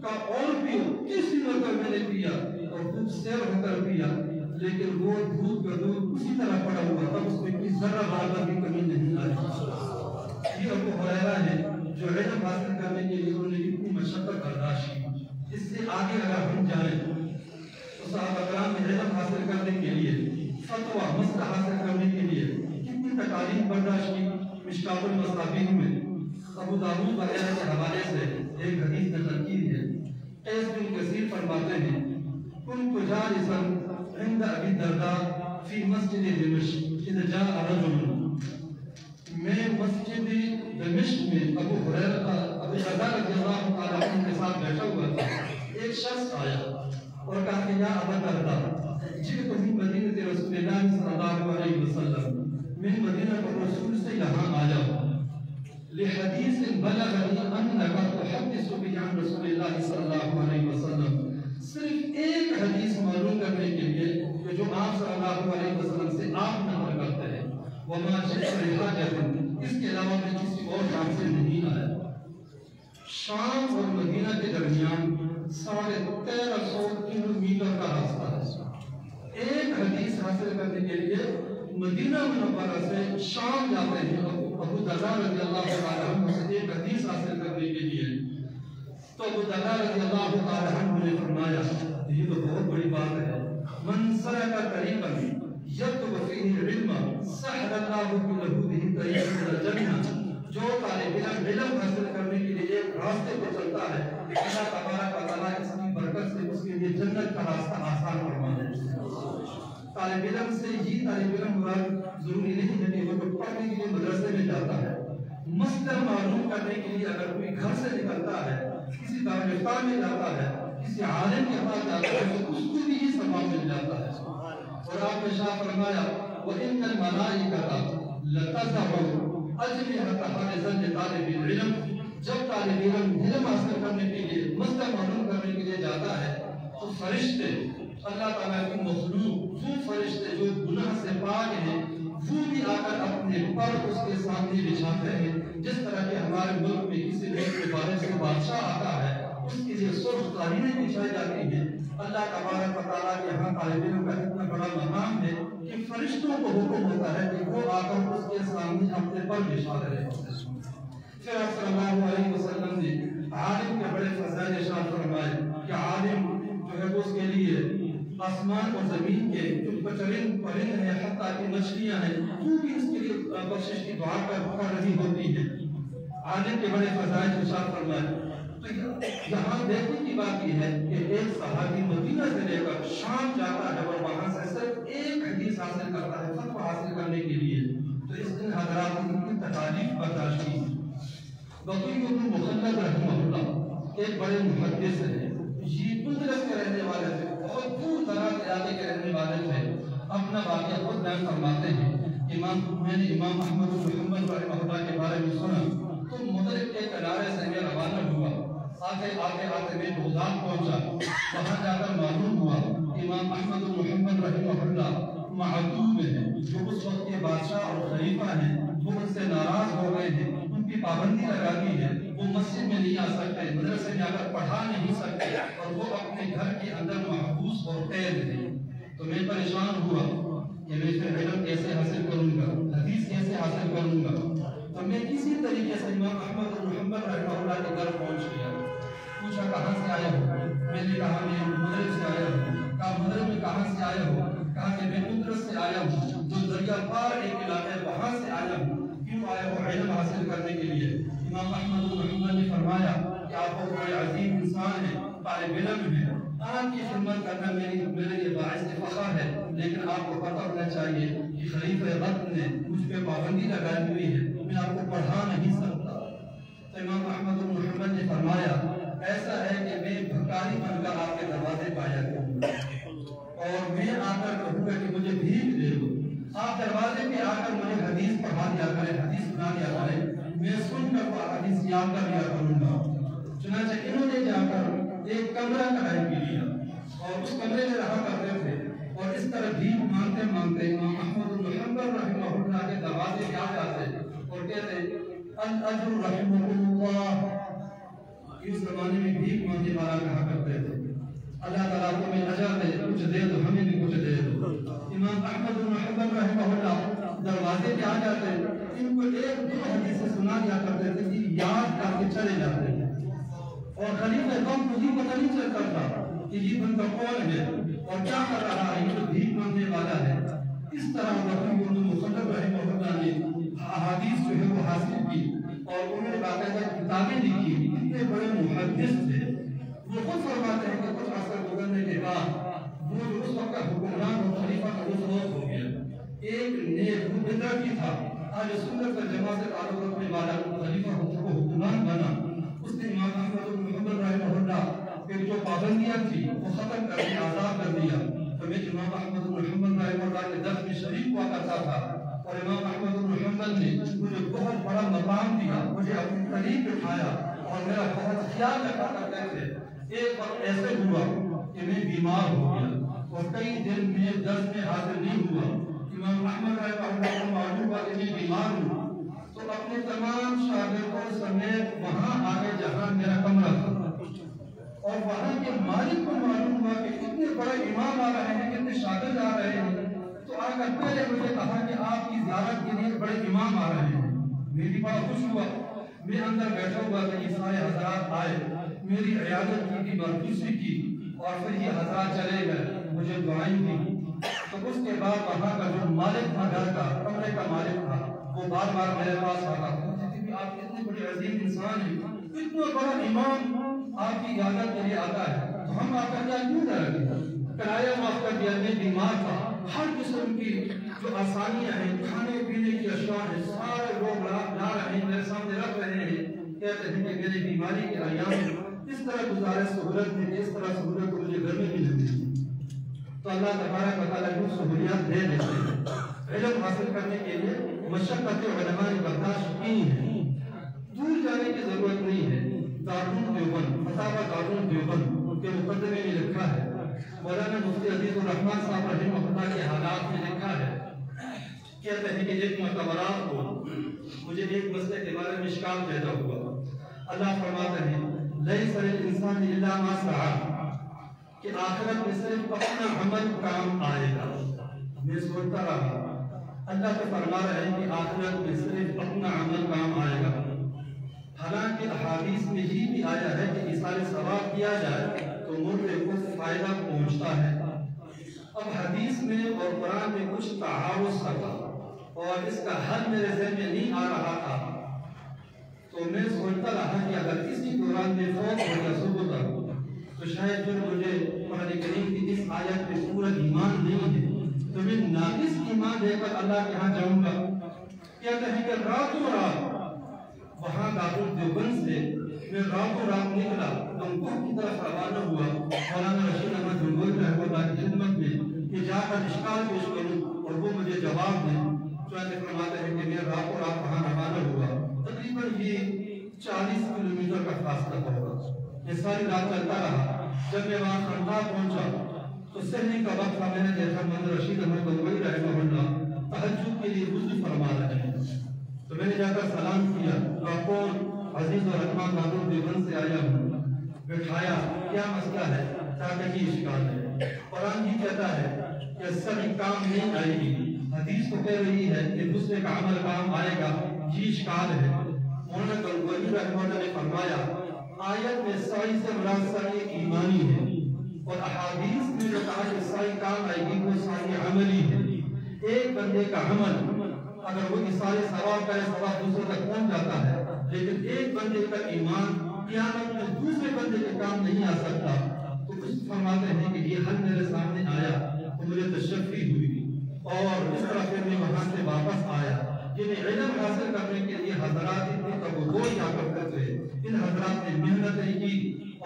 [SPEAKER 1] کہا اور پیو، تیسری مرتبہ میں نے پیا اور خوب سیر ہو کر پیا، لیکن وہ دودھ کا دودھ اسی طرح پڑا ہوا تھا، اس میں کوئی ذرہ برابر بھی کمی نہیں آئی۔ یہ ابو ہریرہ ہے جو علم حاصل کرنے کے لیے انہوں نے اتنی مشقت برداشت کی۔ اس سے آگے اگر ہم جائیں تو صحابہ کرام نے علم حاصل کرنے کے لیے، فتویٰ مسئلہ حاصل کرنے کے لیے کتنی تکالیف برداشت کی۔ مشکاۃ المصابیح میں ابو داؤد وغیرہ کے حوالے سے ایک حدیث نقل کی ہے۔ قیس بن کثیر فرماتے ہیں كنت جالسا عند ابی الدرداء فی مسجد دمشق اذا جاء رجل، میں مسجد دمشق میں ابو ہریرہ ابو الدرداء رضی اللہ تعالیٰ عنہ کے ساتھ بیٹھا ہوا تھا، ایک شخص آیا اور کہا کہ یا ابا الدرداء جئت من مدینہ رسول اللہ صلی اللہ علیہ وسلم، میں مدینہ رسول سے یہاں آیا لحدیث بلغنی انک تحدث به عن رسول اللہ صلی اللہ علیہ وسلم، صرف ایک حدیث معلوم کرنے کے لیے کہ جو آپ صلی اللہ علیہ وسلم سے آپ نقل کرتے ہیں، وما جئت لحاجۃ، اس کے علاوہ میں کسی اور کام سے نہیں آیا۔ شام اور مدینہ کے درمیان 1350 کلومیٹر کا راستہ ہے۔ ایک حدیث حاصل کرنے کے لیے مدینہ منورہ سے شام جاتے ہیں ابو الدرداء رضی اللہ تعالیٰ عنہ سے ایک حدیث حاصل کرنے کے لیے۔ تو ابو الدرداء رضی اللہ تعالیٰ عنہ نے فرمایا یہ تو بہت بڑی بات ہے، من سلک طریقا یطلب فیہ العلم سہل اللہ لہ بہ طریقا الی الجنہ، جو طالب علم حاصل کرنے کے لیے ایک راستے پہ چلتا ہے، اللہ تبارک و تعالیٰ اس کی برکت سے اس کے لیے جنت کا راستہ آسان فرما دیتے ہیں۔ طالب علم سے یہ طالب علم مراد ضروری نہیں ہے کہ وہ پڑھنے کے لیے مدرسے میں جاتا ہے، مسئلہ معلوم کرنے کے لیے اگر کوئی گھر سے نکلتا ہے، کسی دارالفتہ میں جاتا ہے، کسی عالم کے پاس جاتا ہے، تو اس کو بھی یہ ثواب مل جاتا ہے۔ اور آپ نے شاہ فرمایا وَإِنَّ الْمَلَائِكَةَ لَتَضَعُ أَجْنِحَتَهَا لِطَالِبِ الْعِلْمِ، جب طالب علم حاصل کرنے کے لیے مسئلہ معلوم کرنے کے لیے جاتا ہے تو فرشتے اللہ تعالیٰ کی مخلوق وہ فرشتے جو گناہ سے پاک ہیں وہ بھی آ کر اپنے پر اس کے سامنے بچھاتے ہیں، جس طرح کہ ہمارے ملک میں کسی ملک کے بارے سے بادشاہ آتا ہے اس کے لیے سرخ قالینیں بچھائی جاتی ہیں،
[SPEAKER 3] اللہ تبارک و تعالیٰ کے یہاں طالب علم کا اتنا بڑا مقام ہے کہ فرشتوں کو حکم ہوتا ہے کہ وہ آ کر اس کے سامنے اپنے پر اشارہ رہے ہوتے ہیں۔ پھر آپ صلی اللہ علیہ وسلم نے عالم کے بڑے فضائل ارشاد فرمائے کہ عالم جو ہے اس کے لیے آسمان اور زمین کے جو پرند ہیں حتیٰ کہ مچھلیاں ہیں وہ بھی اس کے لیے بخشش کی دعا کر رہی ہوتی ہیں۔ عالم کے بڑے فضائل ارشاد فرمائے۔ تو یہاں دیکھنے کی بات یہ ہے کہ ایک صحابی مدینہ سے لے کر شام جاتا ہے اور وہاں سے صرف ایک حدیث حاصل کرتا ہے فتویٰ حاصل کرنے کے لیے، تو اس دن حضرات کی تکالیف برداشت کی۔ بقی بن مخلد رحمہ اللہ ایک بڑے محدث ہیں، یہ اندلس کے رہنے والے تھے، بہت دور دراز علاقے کے رہنے والے تھے۔ اپنا واقعہ خود بیان فرماتے ہیں، میں نے امام احمد بن محمد رحمہ اللہ کے بارے میں سنا تو مغرب کے کنارے سے میں روانہ ہوا، آتے میں بغداد پہنچا، وہاں جا کر معلوم ہوا امام احمد بن محمد رحمہ اللہ معدوم ہیں، جو اس وقت کے بادشاہ اور خلیفہ ہیں، وہ ان سے ناراض ہو گئے ہیں، ان کی پابندی لگا دی ہے، وہ مسجد میں نہیں آ سکتے، مدرسے میں جا کر پڑھا نہیں سکتے، اور وہ اپنے گھر کے اندر محبوس اور قید ہیں۔ تو میں پریشان ہوا کہ میں پھر علم کیسے حاصل کروں گا، حدیث کیسے حاصل کروں گا۔ تو میں کسی طریقے سے امام احمد بن محمد رحمہ اللہ کے گھر پہنچ گیا، پوچھا کہاں سے آیا ہو؟ میں نے کہا میں مدرس سے آیا ہوں۔ کہا مدرس میں کہاں سے آیا ہو؟ کہا کہ میں مدرس سے آیا ہوں، جو دریا پار ایک علاقہ ہے وہاں سے آیا ہوں۔ کیوں آیا ہو؟ علم حاصل کرنے کے لیے۔ امام احمد بن محمد نے فرمایا کہ آپ کو بڑے عظیم انسان ہیں، طالب علم ہیں، آپ کی خدمت کرنا میرے لیے باعث فخر ہے، لیکن آپ کو پتہ ہونا چاہیے کہ خلیفہ وقت نے مجھ پہ پابندی لگائی ہوئی ہے، میں آپ کو پڑھا نہیں سکتا۔ تو امام احمد بن محمد نے فرمایا ایسا ہے کہ میں بھکاری بن کر آپ کے دروازے پہ آیا کروں گا اور میں آ کر کہوں گا کہ مجھے بھیک دے دو، آپ دروازے پہ آ کر مجھے حدیث پڑھا دیا کریں، حدیث سنا دیا کریں، میں سن کر وہ حدیث یاد کر لیا کروں گا۔ چنانچہ انہوں نے جا کر ایک کمرہ کرایہ پہ لیا اور اس کمرے میں رہا کرتے تھے، اور اس طرح بھیک مانگتے مانگتے امام احمد بن محمد رحمہ اللہ کے دروازے پہ آ جاتے اور کہتے الاجر رحمہ اللہ۔ اس زمانے میں بھیک مانگنے والا کہا کرتے تھے اللہ تعالیٰ کو میں اجر دے، کچھ دے دو، ہمیں بھی کچھ دے دو۔ امام احمد بن محمد رحمہ اللہ دروازے پہ آ جاتے، ان کو ایک دو حدیث سنا دیا کرتے تھے کہ یاد کر کے چلے جاتے ہیں، اور خلیفہ قوم کو یہ پتہ نہیں چلتا تھا کہ یہ بندہ کون ہے اور کیا کر رہا ہے، یہ تو بھیک مانگنے والا ہے۔ اس طرح بقی بن مخلد رحمہ اللہ نے احادیث جو ہے وہ حاصل کی اور انہوں نے باقاعدہ کتابیں لکھی، اتنے بڑے محدث تھے۔ وہ خود فرماتے ہیں کہ کچھ عرصہ گزرنے کے بعد وہ جو اس وقت کا حکمران اور خلیفہ کا وہ فوت ہو گیا، ایک نیک بدعتی تھا، اہل سنت والجماعت سے تعلق رکھنے والا خلیفہ کو حکمران بنا۔ اس نے امام احمد بن محمد رحمہ اللہ پہ جو پابندیاں تھی وہ ختم کر دیا، آزاد کر دیا۔ تو میں امام احمد بن محمد رحمہ اللہ کے درس میں شریک ہوا کرتا تھا، اور امام احمد بن محمد نے مجھے بہت بڑا مقام دیا، مجھے اپنی قریب بٹھایا اور میرا بہت خیال رکھا کرتے تھے۔ ایک وقت ایسے ہوا کہ میں بیمار ہو گیا اور کئی دن میں درس میں حاضر نہیں ہوا۔ امام احمد رحمہ اللہ کو معلوم ہوا کہ میں بیمار ہوں، تو اپنے تمام شاگردوں سمیت وہاں آگے جہاں میرا کمرہ تھا، اور وہاں کے مالک کو معلوم ہوا کہ اتنے بڑے امام آ رہے ہیں، اتنے شاگرد آ رہے ہیں، تو آ کر پہلے مجھے کہا کہ آپ کی زیارت کے لیے بڑے امام آ رہے ہیں۔ میری بڑا خوش ہوا، میں اندر بیٹھا ہوا کہ یہ سارے حضرات آئے، میری عیادت کی، مرخصی کی، اور پھر یہ حضرات چلے گئے، مجھے دعائیں دی۔ تو اس کے بعد وہاں کا جو مالک تھا، گھر کا کمرے کا مالک تھا، وہ بار بار میرے پاس آتا تھا کہ آپ اتنے بڑے عظیم انسان ہیں، اتنا بڑا امام آپ کی عیادت کے لیے آتا ہے، تو ہم آپ کا کیا کیوں کریں؟ کرایہ معاف کر دیا، میں بیمار تھا، ہر قسم کی جو آسانیاں ہیں، کھانے پینے کی اشیاء ہیں، سارے لوگ لا رہے ہیں، میرے سامنے رکھ رہے ہیں، کہتے ہیں کہ میری بیماری کے ایام اس طرح گزارے سہولت میں، اس طرح سہولت مجھے گھر میں بھی ملتی ہے۔ تو اللہ تبارک و تعالیٰ کو سہولیات دے دیتے ہیں۔ علم حاصل کرنے کے لیے مشقت علماء نے برداشت کی ہے، دور جانے کی ضرورت نہیں ہے۔ دارالعلوم دیوبند، فتاوی دارالعلوم دیوبند کے مقدمے میں لکھا ہے، مولانا مفتی عزیز الرحمان صاحب رحمہ اللہ کے حالات میں لکھا ہے، کہتے ہیں کہ ایک مرتبہ رات کو مجھے ایک مسئلے کے بارے میں اشکال پیدا ہوا۔ اللہ فرماتے ہیں لیس للانسان الا ما سعى،
[SPEAKER 1] کہ آخرت میں صرف اپنا عمل کام آئے گا. میں سوچتا رہا اللہ تو فرما رہے ہیں کہ آخرت میں صرف اپنا عمل کام آئے گا، حالانکہ احادیث میں یہ بھی آیا ہے کہ اثار ثواب کیا جائے تو مردے کو فائدہ پہنچتا ہے. اب حدیث میں اور قرآن میں کچھ تعارض تھا اور اس کا حل میرے ذہن میں نہیں آ رہا تھا، تو میں سوچتا رہا کہ اگر کسی دوران میں فوت ہو یا صبح تو شاید پھر مجھے قرآن کریم کی اس آیت پہ پورا ایمان نہیں ہے، تو میں ناقص ایمان دے کر اللہ کے ہاں جاؤں گا. کیا کہیں کہ راتوں رات وہاں دارالدیوبند سے میں راتوں رات نکلا، تنکوہ کی طرف روانہ ہوا مولانا رشید احمد جنگوی رحمہ اللہ کی خدمت میں کہ جا کر اشکال پیش کروں اور وہ مجھے جواب دیں. چنانچہ فرماتے ہیں کہ میں راتوں رات وہاں روانہ ہوا، تقریباً یہ 40 کلومیٹر کا فاصلہ ہوگا. یہ ساری رات چلتا رہا. جب میں وہاں خانقاہ پہنچا تو سحری کا وقت تھا. میں نے دیکھا مولانا رشید احمد جنگوی رحمہ اللہ تہجد کے لیے وضو فرما رہے ہیں. تو میں نے جا کر سلام کیا، کون عزیز و رحمان دارالدیوبند سے آیا ہوں. بٹھایا، کیا مسئلہ ہے؟ تاکہ یہ اشکال ہے. قرآن یہ کہتا ہے کہ سبھی کام نہیں آئے گی، حدیث تو کہہ رہی ہے کہ دوسرے کا عمل کام آئے گا. یہ اشکال ہے. مولانا گنگوہی رحمہ اللہ نے فرمایا آیت میں سائی سے مراد سائی ایمانی ہے، اور احادیث میں جو کہا کہ سائی کام آئے گی وہ سائی عملی ہے. ایک بندے کا عمل اگر وہ سارے ثواب کرے ثواب دوسرے تک پہنچ جاتا ہے، لیکن ایک بندے کا ایمان قیامت میں دوسرے بندے کے کام نہیں آ سکتا. تو اس فرماتے ہیں کہ یہ حل میرے سامنے آیا تو مجھے تشفی ہوئی اور اس طرح پھر میں وہاں سے واپس آیا. جنہیں علم حاصل کرنے کے لیے حضرات اتنے توجہ یا کرتے تھے، ان حضرات نے محنتیں کی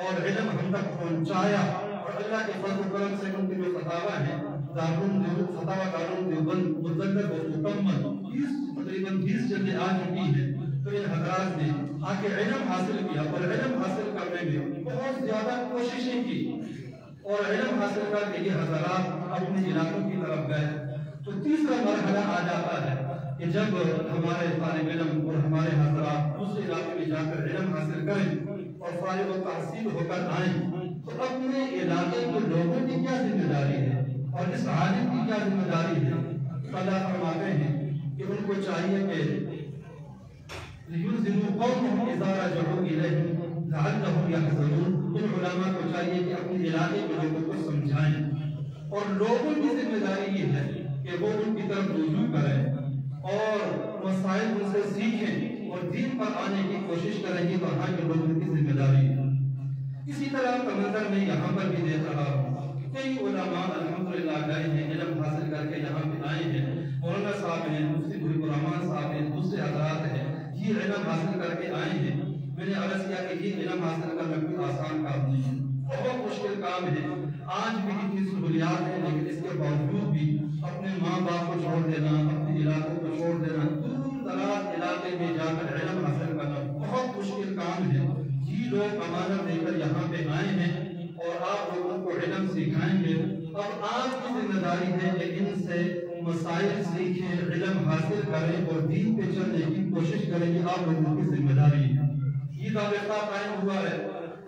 [SPEAKER 1] اور علم ہم تک پہنچایا. اور اللہ کے فضل و کرم سے ان کے جو فتاوی ہیں فتاوی دارالدیوبند مذکر و مکمل تقریباً 20 جلدیں آ چکی ہیں. تو ان حضرات نے آ کے علم حاصل کیا اور علم حاصل کرنے میں بہت زیادہ کوششیں کی اور علم حاصل کر کے یہ حضرات اپنے علاقوں کی طرف گئے. تو تیسرا مرحلہ آ جاتا ہے کہ جب ہمارے طالب علم اور ہمارے حضرات دوسرے علاقے میں جا کر علم حاصل کریں اور فارغ و تحصیل ہو کر آئیں تو اپنے علاقے کے لوگوں کی کیا ذمہ داری ہے اور اس عالم کی کیا ذمہ داری ہے. اللہ فرماتے ہیں کہ ان کو چاہیے کہ لِيُنذِرُوا قَوْمَهُمْ إِذَا رَجَعُوا إِلَيْهِمْ لَعَلَّهُمْ يَحْذَرُونَ. ان علماء کو چاہیے کہ اپنے علاقے کے لوگوں کو سمجھائیں اور لوگوں کی ذمہ داری یہ ہے کہ وہ ان کی طرف رجوع کریں اور مسائل ان سے سیکھیں اور دین پر آنے کی کوشش کریں گے. تو وہاں کے لوگوں کی ذمہ داری ہے. اسی طرح کا منظر میں یہاں پر بھی دیکھ رہا ہوں. کئی علماء الحمدللہ گئے ہیں، علم حاصل کر کے یہاں پہ آئے ہیں. مولانا صاحب ہیں، مفتی محب الرحمان صاحب ہیں، دوسرے حضرات ہیں، یہ علم حاصل کر کے آئے ہیں. میں نے عرض کیا کہ یہ علم حاصل کرنا کوئی آسان کام نہیں ہے، بہت مشکل کام ہے. آج بھی اتنی سہولیات ہیں لیکن اس کے باوجود بھی اپنے ماں باپ کو چھوڑ دینا، اپنے علاقوں کو چھوڑ دینا، دور دراز علاقے میں جا کر علم حاصل کرنا بہت مشکل کام ہے. یہ لوگ امانت دے کر یہاں پہ آئے ہیں اور آپ لوگوں کو علم سکھائیں گے. اب آپ کی ذمہ داری ہے کہ ان سے مسائل سیکھیں، علم حاصل کریں اور دین پہ چلنے کی کوشش کریں. یہ آپ لوگوں کی ذمہ داری ہے. یہ رابطہ قائم ہوا ہے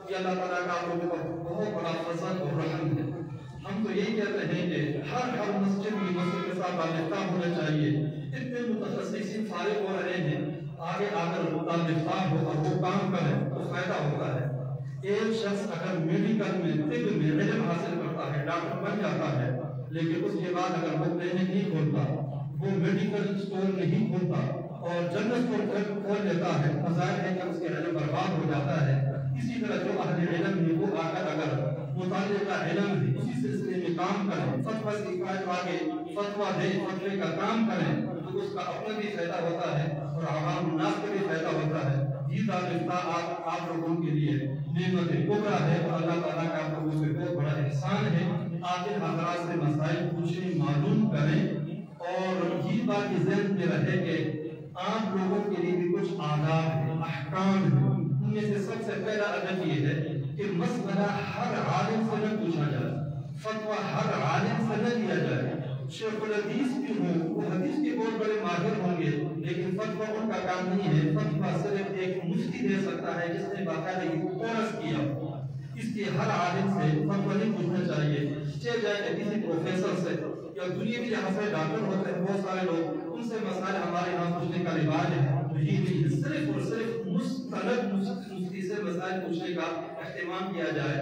[SPEAKER 1] کہ اللہ تعالیٰ کا آپ لوگوں کا بہت بڑا فضل اور رحم ہے. ہم تو یہی کہتے ہیں کہ ہر مسجد کی مسجد کے ساتھ رابطہ ہونا چاہیے. اتنے متخصصین فارغ ہو رہے ہیں، آگے اگر رابطہ ہو اور وہ کام کرے تو فائدہ ہوتا ہے. ایک شخص اگر میڈیکل میں طب میں علم حاصل کرتا ہے، ڈاکٹر بن جاتا ہے، لیکن اس کے بعد اگر وہ کلینک نہیں کھولتا، وہ میڈیکل اسٹور نہیں کھولتا اور جنرل اسٹور کھول لیتا ہے، تو ظاہر ہے کہ اس کے علم برباد ہو جاتا ہے. اسی طرح جو اہل علم ہے وہ آ کر اگر متعلقہ علم ہے اسی سلسلے میں کام کریں، فتویٰ سکھائے، آگے فتویٰ دے، فتوے کا کام کریں، تو اس کا اپنا بھی فائدہ ہوتا ہے اور عوام الناس کا بھی فائدہ ہوتا ہے. یہ دارالفتہ آپ لوگوں کے لیے نعمت کبریٰ ہے اور اللہ تعالیٰ کا آپ لوگوں سے بہت بڑا احسان ہے. آگے حضرات سے مسائل پوچھیں، معلوم کریں اور یہ بات ذہن میں رہے کہ آپ لوگوں کے لیے بھی کچھ آداب ہیں، احکام ہیں. ان میں سے سب سے پہلا ادب یہ ہے کہ مسئلہ ہر عالم سے نہ پوچھا جائے، فتویٰ ہر عالم سے نہ دیا جائے. شیخ الحدیث بھی ہوں، وہ حدیث کے بہت بڑے ماہر ہوں گے، لیکن فتویٰ ان کا کام نہیں ہے. فتویٰ صرف ایک مفتی دے سکتا ہے جس نے باقاعدہ کورس کیا. اس کے ہر عالم سے فتویٰ نہیں پوچھنا چاہیے. چل جائے کہ کسی پروفیسر سے یا دنیا کے جہاں سے ڈاکٹر ہوتے ہیں بہت سارے لوگ, ان سے مسائل ہمارے یہاں پوچھنے کا رواج ہے. یہ نہیں, صرف اور صرف مستند مفتی سے مسائل پوچھنے کا اہتمام کیا جائے.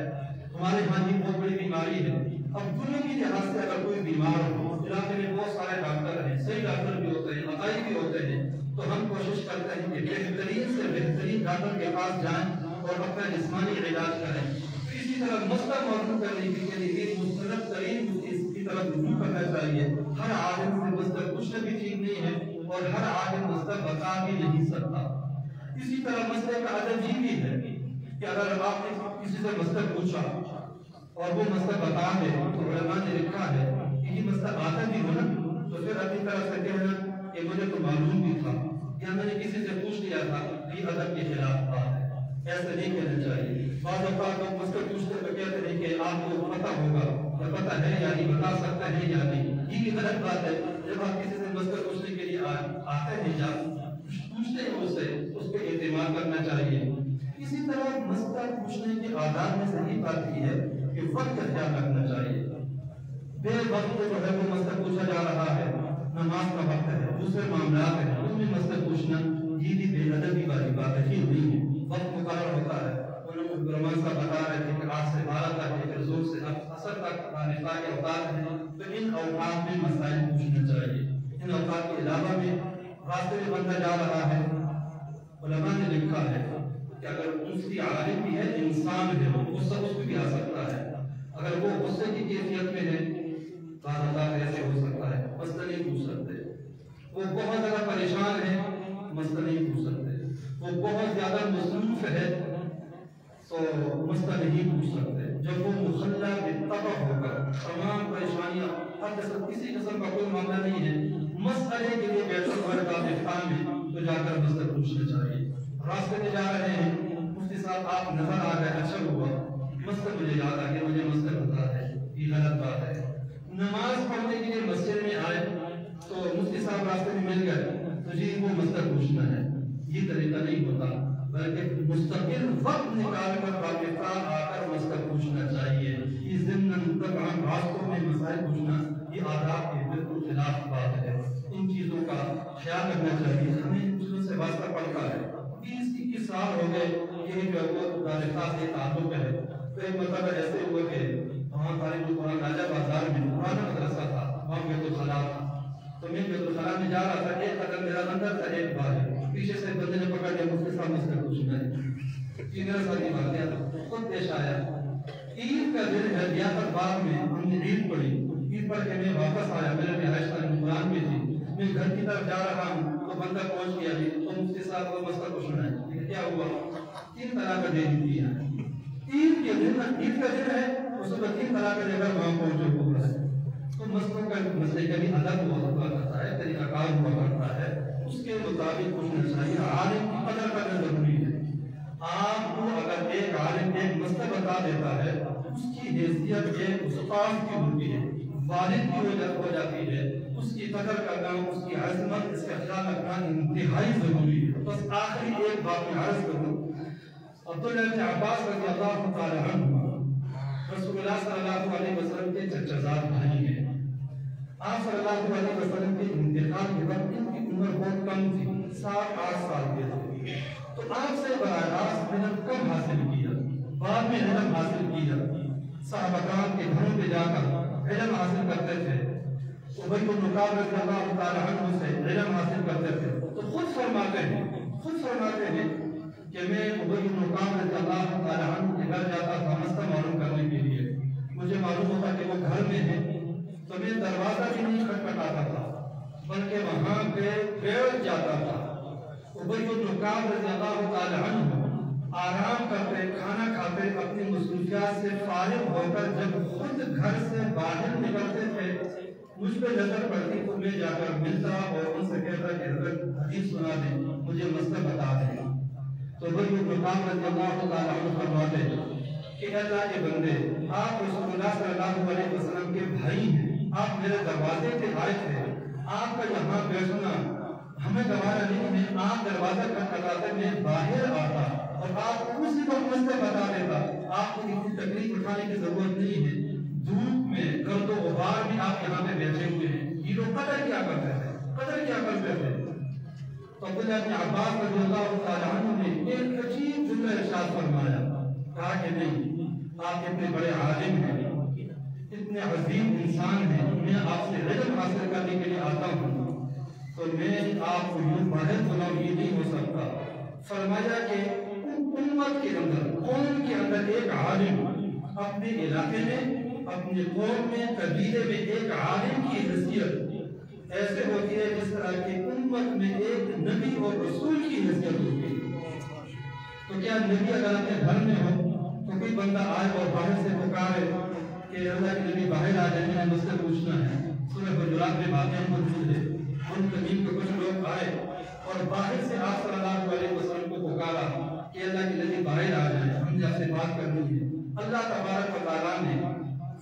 [SPEAKER 1] ہمارے یہاں یہ بہت بڑی بیماری ہے. اب دنیا کے لحاظ سے اگر کوئی بیمار ہو, علاقے میں بہت سارے ڈاکٹر ہیں, صحیح ڈاکٹر بھی ہوتے ہیں, عقائی بھی ہوتے ہیں, تو ہم کوشش کرتے ہیں کہ بہترین سے بہترین ڈاکٹر کے پاس جائیں اور اپنا جسمانی علاج کریں. اسی طرح مسئلہ معلوم کرنے کے لیے ایک مستند ترین مفتی کی طرف رجوع کرنا چاہیے. ہر عالم سے مسئلہ پوچھنا بھی ٹھیک نہیں ہے اور ہر عالم مسئلہ بتا بھی نہیں سکتا. اسی طرح مسئلے کا ادب یہ بھی ہے کہ اگر آپ نے کسی سے مسئلہ پوچھا اور وہ مسئلہ بتا دے, تو علماء نے لکھا ہے کہ یہ مسئلہ آتا بھی ہو نا تو پھر اپنی طرف سے کہنا کہ مجھے تو معلوم بھی تھا یا میں نے کسی سے پوچھ لیا تھا, یہ ادب کے خلاف بات ہے. ایسا نہیں کہنا چاہیے. بعض اوقات لوگ مسئلہ پوچھتے تو کہتے ہیں کہ آپ کو پتہ ہوگا یا پتہ ہے یا نہیں, بتا سکتے ہیں یا نہیں. یہ بھی غلط بات ہے. جب آپ کسی سے مسئلہ پوچھنے کے لیے آتے ہیں یا پوچھتے ہیں اس پہ اعتماد کرنا چاہیے. اسی طرح مسئلہ پوچھنے کے آداب میں صحیح بات یہ ہے کہ وقت کا خیال رکھنا چاہیے. بے وقت جو ہے وہ مسئلہ پوچھا جا رہا ہے, نماز کا وقت ہے, دوسرے معاملات ہیں, اس میں مسئلہ پوچھنا یہ بھی بے ادبی والی بات ہے. یہ نہیں ہے. وقت مقرر ہوتا ہے. علماء صاحب بتا رہے تھے کہ 8 سے 12 تک ہے, پھر ظہر سے عصر تک نفاق کے اوقات ہیں, تو ان اوقات میں مسائل پوچھنا چاہیے. ان اوقات کے علاوہ میں راستے میں بندہ جا رہا ہے, علماء نے لکھا ہے کہ اگر مفتی عالم بھی ہے, انسان ہے, غصہ اس کو بھی آ سکتا ہے. اگر وہ غصے کی کیفیت میں ہے تو ایسے ہو سکتا ہے, مسئلہ نہیں پوچھ سکتے. وہ بہت زیادہ پریشان ہے, مسئلہ نہیں پوچھ سکتے. وہ بہت زیادہ مصروف ہے تو مسئلہ نہیں پوچھ سکتے. جب وہ مخلہ بالطبع ہو کر تمام پریشانیاں, ہر کسی قسم کا کوئی معاملہ نہیں ہے, مسئلے کے لیے بیٹھا ہوا پاکستان میں, تو جا کر مسئلہ پوچھنا چاہیے. راستے میں جا رہے ہیں, مفتی صاحب آپ نظر آ گئے, اچھا ہوا, مسئلہ مجھے یاد آ گیا, مجھے مسئلہ پتا ہے, یہ غلط بات ہے. نماز پڑھنے کے لیے مسجد میں آئے تو مفتی صاحب راستے میں مل گئے تو جی وہ مسئلہ پوچھنا ہے. یہ طریقہ نہیں ہوتا, بلکہ مستقل وقت نکال کر پاکستان آ کر مسئلہ پوچھنا چاہیے. یہ ضمن تمام راستوں میں مسائل پوچھنا یہ آداب کے بالکل خلاف بات ہے. ان چیزوں کا خیال رکھنا چاہیے. ہمیں دوسروں سے واسطہ پڑتا ہے. 20-21 سال ہو گئے یہ جو ہے وہ دارالخاص سے تعلق ہے. تو ایک مرتبہ ایسے ہوا کہ وہاں طالب القرآن راجہ بازار میں پرانا مدرسہ تھا, وہاں بیت الخلا تھا. تو میں بیت الخلا میں جا رہا تھا, ایک قدم میرا اندر تھا, ایک باہر. پیچھے سے بندے نے پکڑ لیا, مجھ کے سامنے سے پوچھنا ہے کہ میرا ساتھی واقعہ خود پیش آیا. عید کا دن ہے, لیاقت باغ میں ہم نے عید پڑھی. عید پڑھ کے میں واپس آیا, میرے رہائش قرآن میں تھی. میں گھر کی طرف جا رہا ہوں تو بندہ پہنچ گیا جی, تو مفتی صاحب کو مسئلہ پوچھنا ہے. کیا ہوا؟ 3 طلاق دے دی ہے. عید کے دن, عید کا دن ہے, اس کو 3 طلاق دے کر وہاں پہنچے ہوا ہے. تو مسئلے کا بھی ادب ہوا کرتا ہے, طریقہ کار ہوا کرتا ہے, اس کے مطابق پوچھنا چاہیے. عالم کی قدر کرنا ضروری ہے. آپ کو اگر ایک عالم ایک مسئلہ بتا دیتا ہے, اس کی حیثیت ایک استاد کی ہوتی ہے, والد کی ہو جاتی ہے. اس کی قدر کرنا, اس کی عظمت, اس کا خیال رکھنا انتہائی ضروری ہے. بس آخری ایک بات میں عرض کروں. عبداللہ بن عباس رضی اللہ تعالی عنہ رسول اللہ صلی اللہ علیہ وسلم کے چچزاد بھائی ہیں. آپ صلی اللہ علیہ وسلم کے انتقال کے وقت ان کی عمر بہت کم تھی, 7-8 سال کے تھے. تو آپ سے براہ راست علم کم حاصل کیا, بعد میں علم حاصل کیا. صحابہ کرام کے گھروں پہ جا کر علم حاصل کرتے تھے. ابی بن کعب رضی اللہ تعالی عنہ سے علم حاصل کرتے تھے. تو خود فرماتے ہیں کہ میں ابی بن کعب رضی اللہ تعالی عنہ کے گھر جاتا تھا مسئلہ معلوم کرنے کے لیے. مجھے معلوم ہوتا کہ وہ گھر میں ہیں تو میں دروازہ بھی نہیں کھٹکھٹاتا تھا, بلکہ وہاں پہ بیٹھ جاتا تھا. ابی بن کعب رضی اللہ تعالی عنہ آرام کرتے, کھانا کھاتے, اپنی مصروفیات سے فارغ ہو کر جب خود گھر سے باہر نکلتے تھے, مجھ پہ نظر پڑتی تو میں جا کر ملتا اور ان سے کہتا کہ حضرت حدیث سنا دیں, مجھے مسئلہ بتا دیں. تو ابی بن کعب رضی اللہ تعالی عنہ فرماتے کہ اللہ کے بندے, آپ رسول اللہ صلی اللہ علیہ وسلم کے بھائی ہیں, آپ میرے دروازے پہ آئے تھے, آپ کا یہاں بیٹھنا ہمیں گوارا نہیں ہے. آپ دروازہ کھٹکھٹاتے, میں باہر آتا
[SPEAKER 4] اور آپ کو اسی کو مسئلہ بتا دیتا. آپ کو کسی تکلیف اٹھانے کی ضرورت نہیں ہے. دھوپ میں گرد و غبار میں آپ یہاں پہ بیٹھے ہوئے ہیں. یہ لوگ قدر کیا کرتے ہیں، قدر کیا کرتے ہیں. تو عبداللہ ابن عباس رضی اللہ تعالیٰ عنہ نے ایک عجیب جملہ ارشاد فرمایا. کہا کہ نہیں، آپ اتنے بڑے عالم ہیں، اتنے عظیم انسان ہیں، میں آپ سے علم حاصل کرنے کے لیے آتا ہوں تو میں آپ کو یوں باہر بناؤں، یہ نہیں ہو سکتا. فرمایا کہ امت کے اندر، قوم کے اندر ایک عالم اپنے علاقے میں، اپنے قوم میں، قبیلے میں ایک عالم کی حیثیت ایسے ہوتی ہے جس طرح کہ امت میں ایک نبی اور رسول کی حیثیت ہوتی ہے. تو کیا نبی اگر اپنے گھر میں ہو تو کوئی بندہ آئے اور باہر سے پکارے کہ اللہ کے نبی باہر آ جائیں، میں مجھ سے پوچھنا ہے. سورہ حجرات میں واقعہ موجود ہے. ان قدیم کے کچھ لوگ آئے اور باہر سے آپ صلی اللہ علیہ وسلم کو پکارا کہ اللہ کے نبی باہر آ جائیں، ہم نے آپ سے بات کرنی ہے. اللہ تبارک و تعالیٰ نے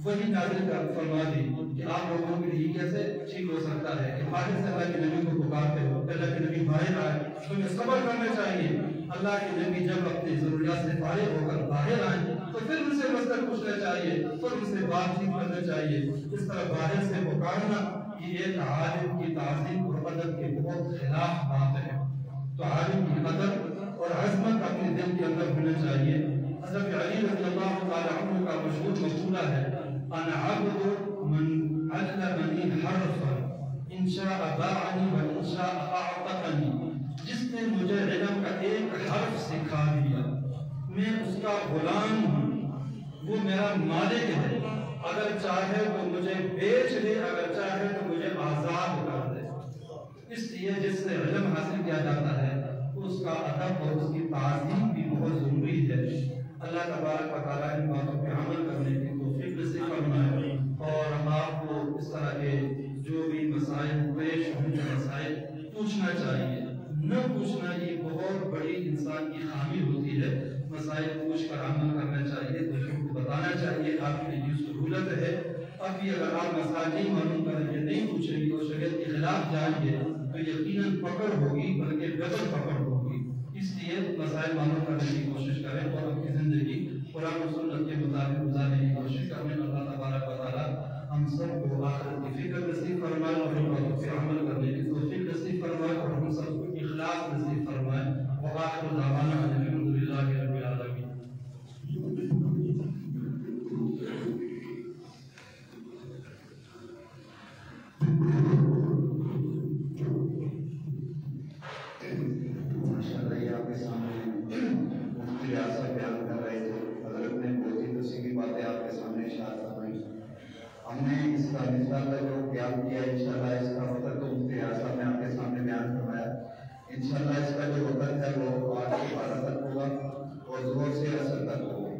[SPEAKER 4] وہی نازل کر فرما دی کہ آپ لوگوں کے لیے کیسے ٹھیک ہو سکتا ہے کہ باہر سے اللہ کے نبی کو پکارتے ہو، اللہ کے نبی باہر آئے. تمہیں صبر کرنا چاہیے. اللہ کے نبی جب اپنی ضروریات سے فارغ ہو کر باہر آئیں تو پھر ان سے مسئلہ پوچھنا چاہیے، پھر ان سے بات چیت کرنا چاہیے. اس طرح باہر سے پکارنا یہ ایک عالم کی تعظیم اور ادب کے بہت خلاف بات ہے. تو عالم کی قدر اور عظمت اپنے دل کے اندر ہونا چاہیے. حضرت علی رضی اللہ تعالی عنہ کا مشہور مقولہ ہے، انا عبد من علمنی حرفا ان شاء باعنی و ان شاء اعتقنی. جس نے مجھے علم کا ایک حرف سکھا دیا میں اس کا غلام ہوں، وہ میرا مالک ہے. اگر چاہے تو مجھے بیچ دے، اگر چاہے تو مجھے آزاد کر دے. اس لیے جس سے علم حاصل کیا جاتا ہے اس کا ادب اور اس کی تعظیم بھی بہت ضروری ہے. اللہ تبارک و تعالیٰ ان باتوں پہ عمل کرنے کی توفیق نصیب فرمائے. اور ہم آپ کو اس طرح کے جو بھی مسائل پیش ہونے مسائل پوچھنا چاہیے. نہ پوچھنا یہ بہت بڑی انسان کی خامی ہوتی ہے. مسائل پوچھ کر عمل کرنا چاہیے، دوسروں کو بتانا چاہیے. آپ کے لیے سہولت ہے. ابھی اگر آپ مسائل نہیں معلوم کریں گے، نہیں پوچھیں گے اور شریعت کے خلاف جائیں گے تو یقیناً پکڑ ہوگی، بلکہ غلط پکڑ ہوگی. اس لیے مسائل معلوم کرنے کی کوشش کریں اور اپنی زندگی قرآن و سنت کے مطابق گزارنے کی کوشش کریں. اللہ تبارک و تعالیٰ ہم سب کو آخرت کی فکر نصیب فرمائے اور ان باتوں پہ عمل کرنے کی توفیق نصیب فرمائے اور ہم سب کو اخلاص نصیب فرمائے. وآخر دعوانا ان الحمد للہ رب العالمین.
[SPEAKER 5] ہم نے اس کا انشاءاللہ جو بیان کیا، انشاءاللہ اس کا وقت تو مفتی ریاست نے آپ کے سامنے بیان فرمایا. انشاءاللہ اس کا جو وقت ہے وہ 8 سے 12 تک ہوگا اور ظہر سے عصر تک ہوگا.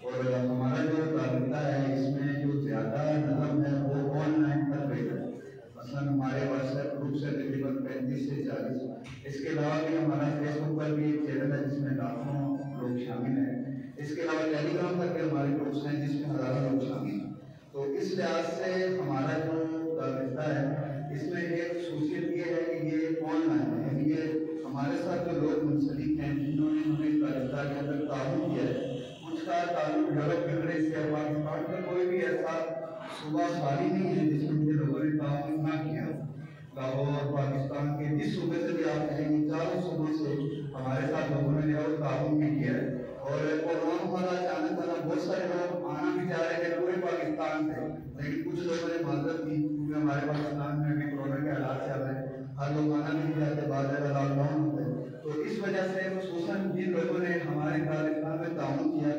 [SPEAKER 5] اور ہمارا جو رابطہ ہے اس میں جو زیادہ نظم ہے وہ آن لائن پر بہتر ہے. مثلاً ہمارے واٹس ایپ گروپ سے تقریباً 35 سے 40. اس کے علاوہ بھی ہمارا فیس بک پر بھی ایک چینل ہے جس میں لاکھوں لوگ شامل ہیں. اس کے علاوہ ٹیلی گرام پر بھی ہمارے گروپس ہیں جس میں ہزاروں لوگ شامل ہیں. تو اس لحاظ سے ہمارا جو رابطہ ہے اس میں ایک خصوصیت یہ ہے کہ یہ آن لائن ہے. یعنی کہ ہمارے ساتھ جو لوگ منسلک ہیں جنہوں نے ہمیں رابطہ کے اندر تعاون کیا ہے اس کا تعلق ڈیولپ کرنے سے پاکستان کا کوئی بھی ایسا صوبہ خالی نہیں ہے جس میں مجھے لوگوں نے تعاون نہ کیا. لاہور پاکستان کے جس صوبے سے بھی آپ کہیں گے چاروں صوبوں سے ہمارے ساتھ لوگوں نے جو تعاون بھی کیا ہے. اور قرآن والا اچانک بہت سارے لوگ آنا بھی چاہ رہے تھے پورے پاکستان سے، لیکن کچھ لوگوں نے معذرت کی کیونکہ ہمارے پاکستان میں ابھی کورونا کے حالات چل رہے ہیں، ہر لوگ آنا نہیں چاہتے، بعض جگہ لاک ڈاؤن ہوتے ہیں. تو اس وجہ سے خصوصاً جن لوگوں نے ہمارے پاکستان میں تعاون کیا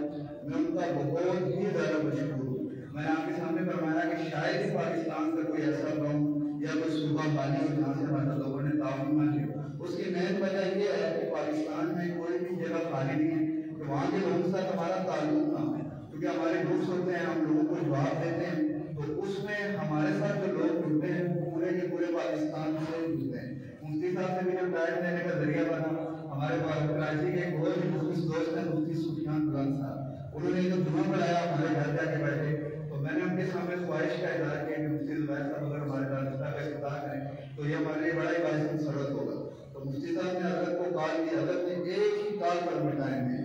[SPEAKER 5] میں ان کا بہت ہی زیادہ مشکور ہوں. میں نے آپ کے سامنے فرمایا کہ شاید ہی پاکستان کا کوئی ایسا قوم یا کوئی صوبہ خالی ہو جہاں سے ہمارے لوگوں نے تعاون نہ کیا. اس کی مین وجہ یہ ہے کہ پاکستان میں کوئی بھی جگہ خالی نہیں ہے کہ وہاں کے لوگوں کے ساتھ ہمارا تعلق نہ ہو. کیونکہ ہمارے گروپس ہوتے ہیں، ہم لوگوں کو جواب دیتے ہیں تو اس میں ہمارے ساتھ جو لوگ جڑتے ہیں وہ پورے کے پورے پاکستان سے جڑتے ہیں. مفتی صاحب سے بھی جب ڈائریکٹ دینے کا ذریعہ بنا ہمارے پاس کراچی کے ایک بہت ہی مخلص دوست ہیں مفتی سفیان بلند صاحب، انہوں نے جب جمعہ پڑھایا ہمارے گھر جا کے بیٹھے تو میں نے ان کے سامنے خواہش کا اظہار کیا کہ مفتی زبیر صاحب اگر ہمارے رابطہ کا افتتاح کریں تو یہ ہمارے لیے بڑا ہی باعث مسرت ہوگا. تو مفتی صاحب نے حضرت کو کال کی، حضرت نے ایک ہی کال پر مٹائے میں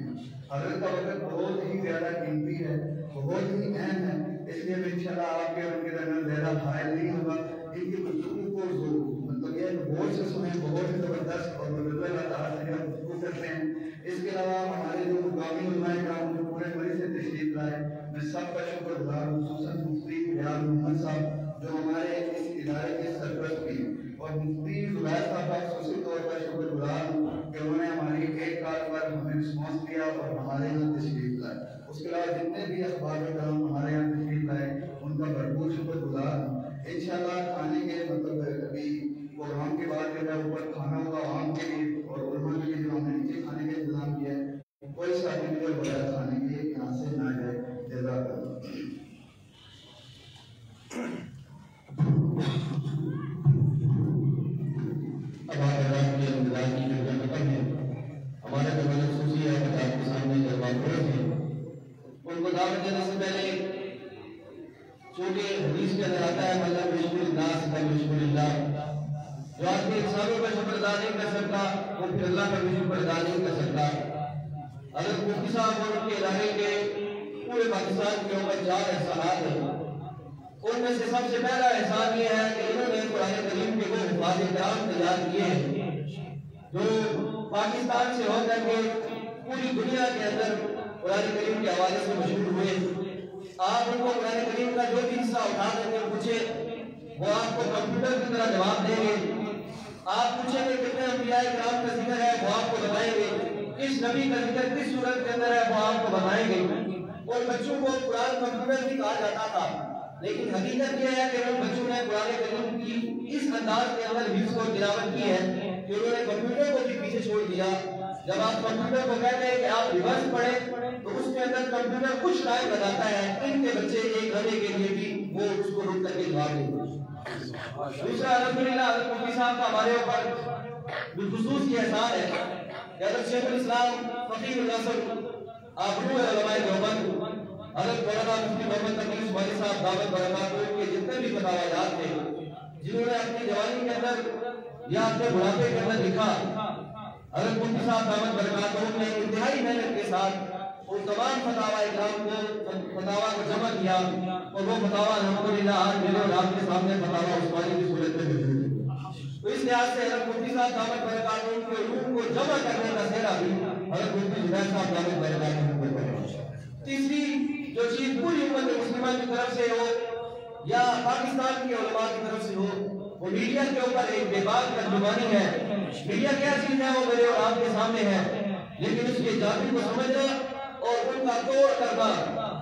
[SPEAKER 5] حضرت کا وقت بہت ہی زیادہ قیمتی ہے، بہت ہی اہم ہے، اس لیے میں انشاءاللہ آپ کے ان کے درمیان زیادہ حائل نہیں ہوگا۔ ان کی گفتگو کو مطلب یہ غور سے سنیں، بہت ہی زبردست اور اللہ تعالیٰ سے ہم گفتگو کرتے ہیں۔ اس کے علاوہ ہمارے جو مقامی علماء کرام جو پورے ملک سے تشریف لائے، میں سب کا شکر گزار ہوں، خصوصاً مفتی بلال محمد صاحب جو ہمارے اس ادارے کے سرپرست بھی، اور مفتی زبیر صاحب کا خصوصی طور پر شکر گزار ہوں کہ انہوں نے ہماری ایک کال پر ہمیں رسپانس دیا اور ہمارے یہاں تشریف لائے۔ اس کے علاوہ جتنے بھی اخبار کرام ہمارے یہاں تشریف لائے ان کا بھرپور شکر گزار ہوں۔ انشاءاللہ کھانے کے مطلب ابھی پروگرام کے بعد جو ہے اوپر کھانا ہوگا عوام کے لیے اور علماء کے لیے جو ہم نے نیچے کھانے کا انتظام کیا ہے، کوئی سرٹیفکیٹ وغیرہ کھانے کے لیے یہاں سے نہ جائے۔ جزاک اللہ۔
[SPEAKER 1] اب آپ کے انتظار کی جو ختم ہے، ہمارے جو خصوصی ہے آپ کے سامنے جو بات ہیں ان کو دعوت دینے سے پہلے چونکہ حدیث کے اندر آتا ہے مطلب بشکر الناس کا بشکر اللہ، جو آدمی انسانوں کا شکر ادا نہیں کر سکتا وہ پھر اللہ کا بھی شکر ادا نہیں کر سکتا۔ اگر مفتی صاحب اور ان کے ادارے کے پورے پاکستان کے اوپر 4 احسانات ہیں، ان میں سے سب سے پہلا احسان یہ ہے کہ انہوں نے قرآن کریم کے وہ حفاظ کرام تیار کیے ہیں جو پاکستان سے ہو کر کے پوری دنیا کے اندر قرآن کریم کے حوالے سے مشہور ہوئے۔ آپ ان کو قرآن کریم کا جو بھی حصہ اٹھا کر کے پوچھے وہ آپ کو کمپیوٹر کی طرح جواب دیں گے۔ آپ پوچھیں گے کتنے انبیاء کرام کا ذکر ہے وہ آپ کو بتائیں گے، کس نبی کا ذکر کس صورت کے اندر ہے وہ آپ کو بتائیں گے۔ اور بچوں کو قرآن کمپیوٹر بھی کہا جاتا تھا، لیکن حقیقت یہ ہے کہ ان بچوں نے قرآن کریم کی اس انداز کے اندر حفظ اور تلاوت کی ہے کہ انہوں نے کمپیوٹر کو بھی پیچھے چھوڑ دیا۔ جب آپ کمپیوٹر کو کہتے ہیں کہ آپ ریورس پڑھیں تو اس کے اندر کمپیوٹر کچھ ٹائم لگاتا ہے، ان کے بچے ایک گھنٹے کے لیے بھی وہ اس کو روک کر کے جواب دیں گے۔ دوسرا الحمدللہ حضرت مفتی صاحب کا ہمارے اوپر بالخصوص یہ احسان ہے کہ حضرت شیخ الاسلام فقیر النصر آبرو علماء دیوبند حضرت مولانا مفتی محمد تقی عثمانی صاحب دعوت برکاتہ کے جتنے بھی فتاویات تھے جنہوں نے اپنی جوانی کے اندر یا اپنے بڑھاپے کے اندر لکھا، حضرت مفتی صاحب دعوت برکاتہ نے انتہائی محنت کے ساتھ ان تمام فتاوی اکرام کو جمع کیا اور وہ فتاوی الحمدللہ آج میرے اور آپ کے سامنے فتاوی عثمانی کی صورت میں موجود ہے۔ تو اس لحاظ سے حضرت مفتی صاحب دعوت برکاتہ کے علوم کو جمع کرنے کا سہرا بھی حضرت مفتی زبیر صاحب دعوت برکاتہ کو ہے۔ تیسری جو چیز پوری امت مسلمہ کی طرف سے ہو یا پاکستان کے علماء کی طرف سے ہو وہ میڈیا کے اوپر ایک بے باک ترجمانی ہے۔ میڈیا کیا چیز ہے وہ میرے اور آپ کے سامنے ہے، لیکن اس کے جادو کو سمجھنا اور ان کا توڑ کرنا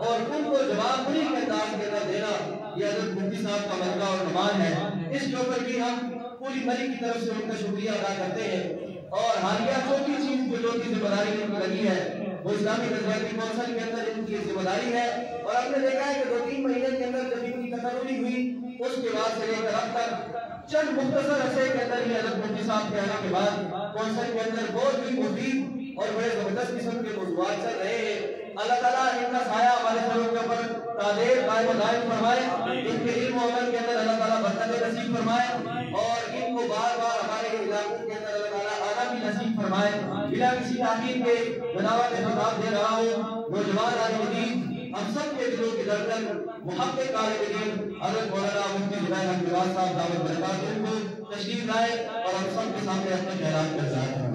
[SPEAKER 1] اور ان کو جواب انہی کے انداز کے اندر دینا یہ حضرت مفتی صاحب کا مرکہ اور نمان ہے۔ اس کے اوپر بھی ہم پوری ملک کی طرف سے ان کا شکریہ ادا کرتے ہیں۔ اور حالیہ چوتھی چیز جو چوتھی ذمہ داری ان کو لگی ہے وہ اسلامی تربیتی کونسل کے اندر ان کی ذمہ داری ہے، اور ہم نے دیکھا ہے کہ 2-3 مہینے کے اندر جب ان کی تقرری ہوئی اس کے بعد سے لے کر اب تک چند مختصر عرصے کے اندر ہی حضرت مفتی صاحب کے آنے کے بعد کونسل کے اندر بہت ہی مفید اور بڑے زبردست قسم کے موضوعات چل رہے ہیں۔ اللہ تعالیٰ ان کا سایہ ہمارے سروں کے اوپر تعدیر قائم و دائم فرمائے، ان کے علم و عمل کے اندر اللہ تعالیٰ برکت نصیب فرمائے اور ان کو بار بار ہمارے علاقوں کے اندر اللہ تعالیٰ آنا بھی نصیب فرمائے۔ بلا کسی تاخیر کے بناوٹ خطاب دے رہا ہوں، نوجوان عالم ہم سب کے دلوں کی دھڑکن محبت طالب علم حضرت مولانا مفتی زبیر احمد صاحب دعوت برکاتہ کو تشریف لائے اور ہم سب کے سامنے اپنے خیالات کا اظہار کریں۔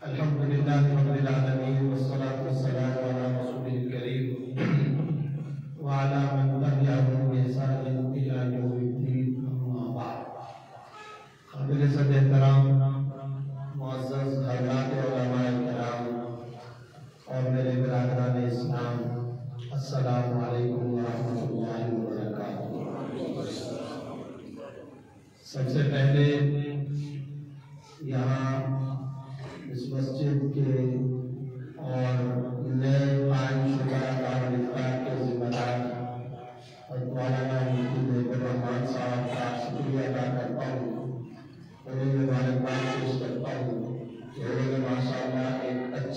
[SPEAKER 4] الحمدللہ رب العالمین والصلاة والسلام علی رسول الکریم وعلی من تبعهم بإحسان إلی یوم الدین، اما بعد۔ قابل صد احترام معزز حضرات علماء کرام اور میرے برادران اسلام، السلام علیکم ورحمۃ اللہ وبرکاتہ۔ سب سے پہلے یہاں اس مسجد کے اور نئے قائم شدہ دارالفتاح کے ذمہ دار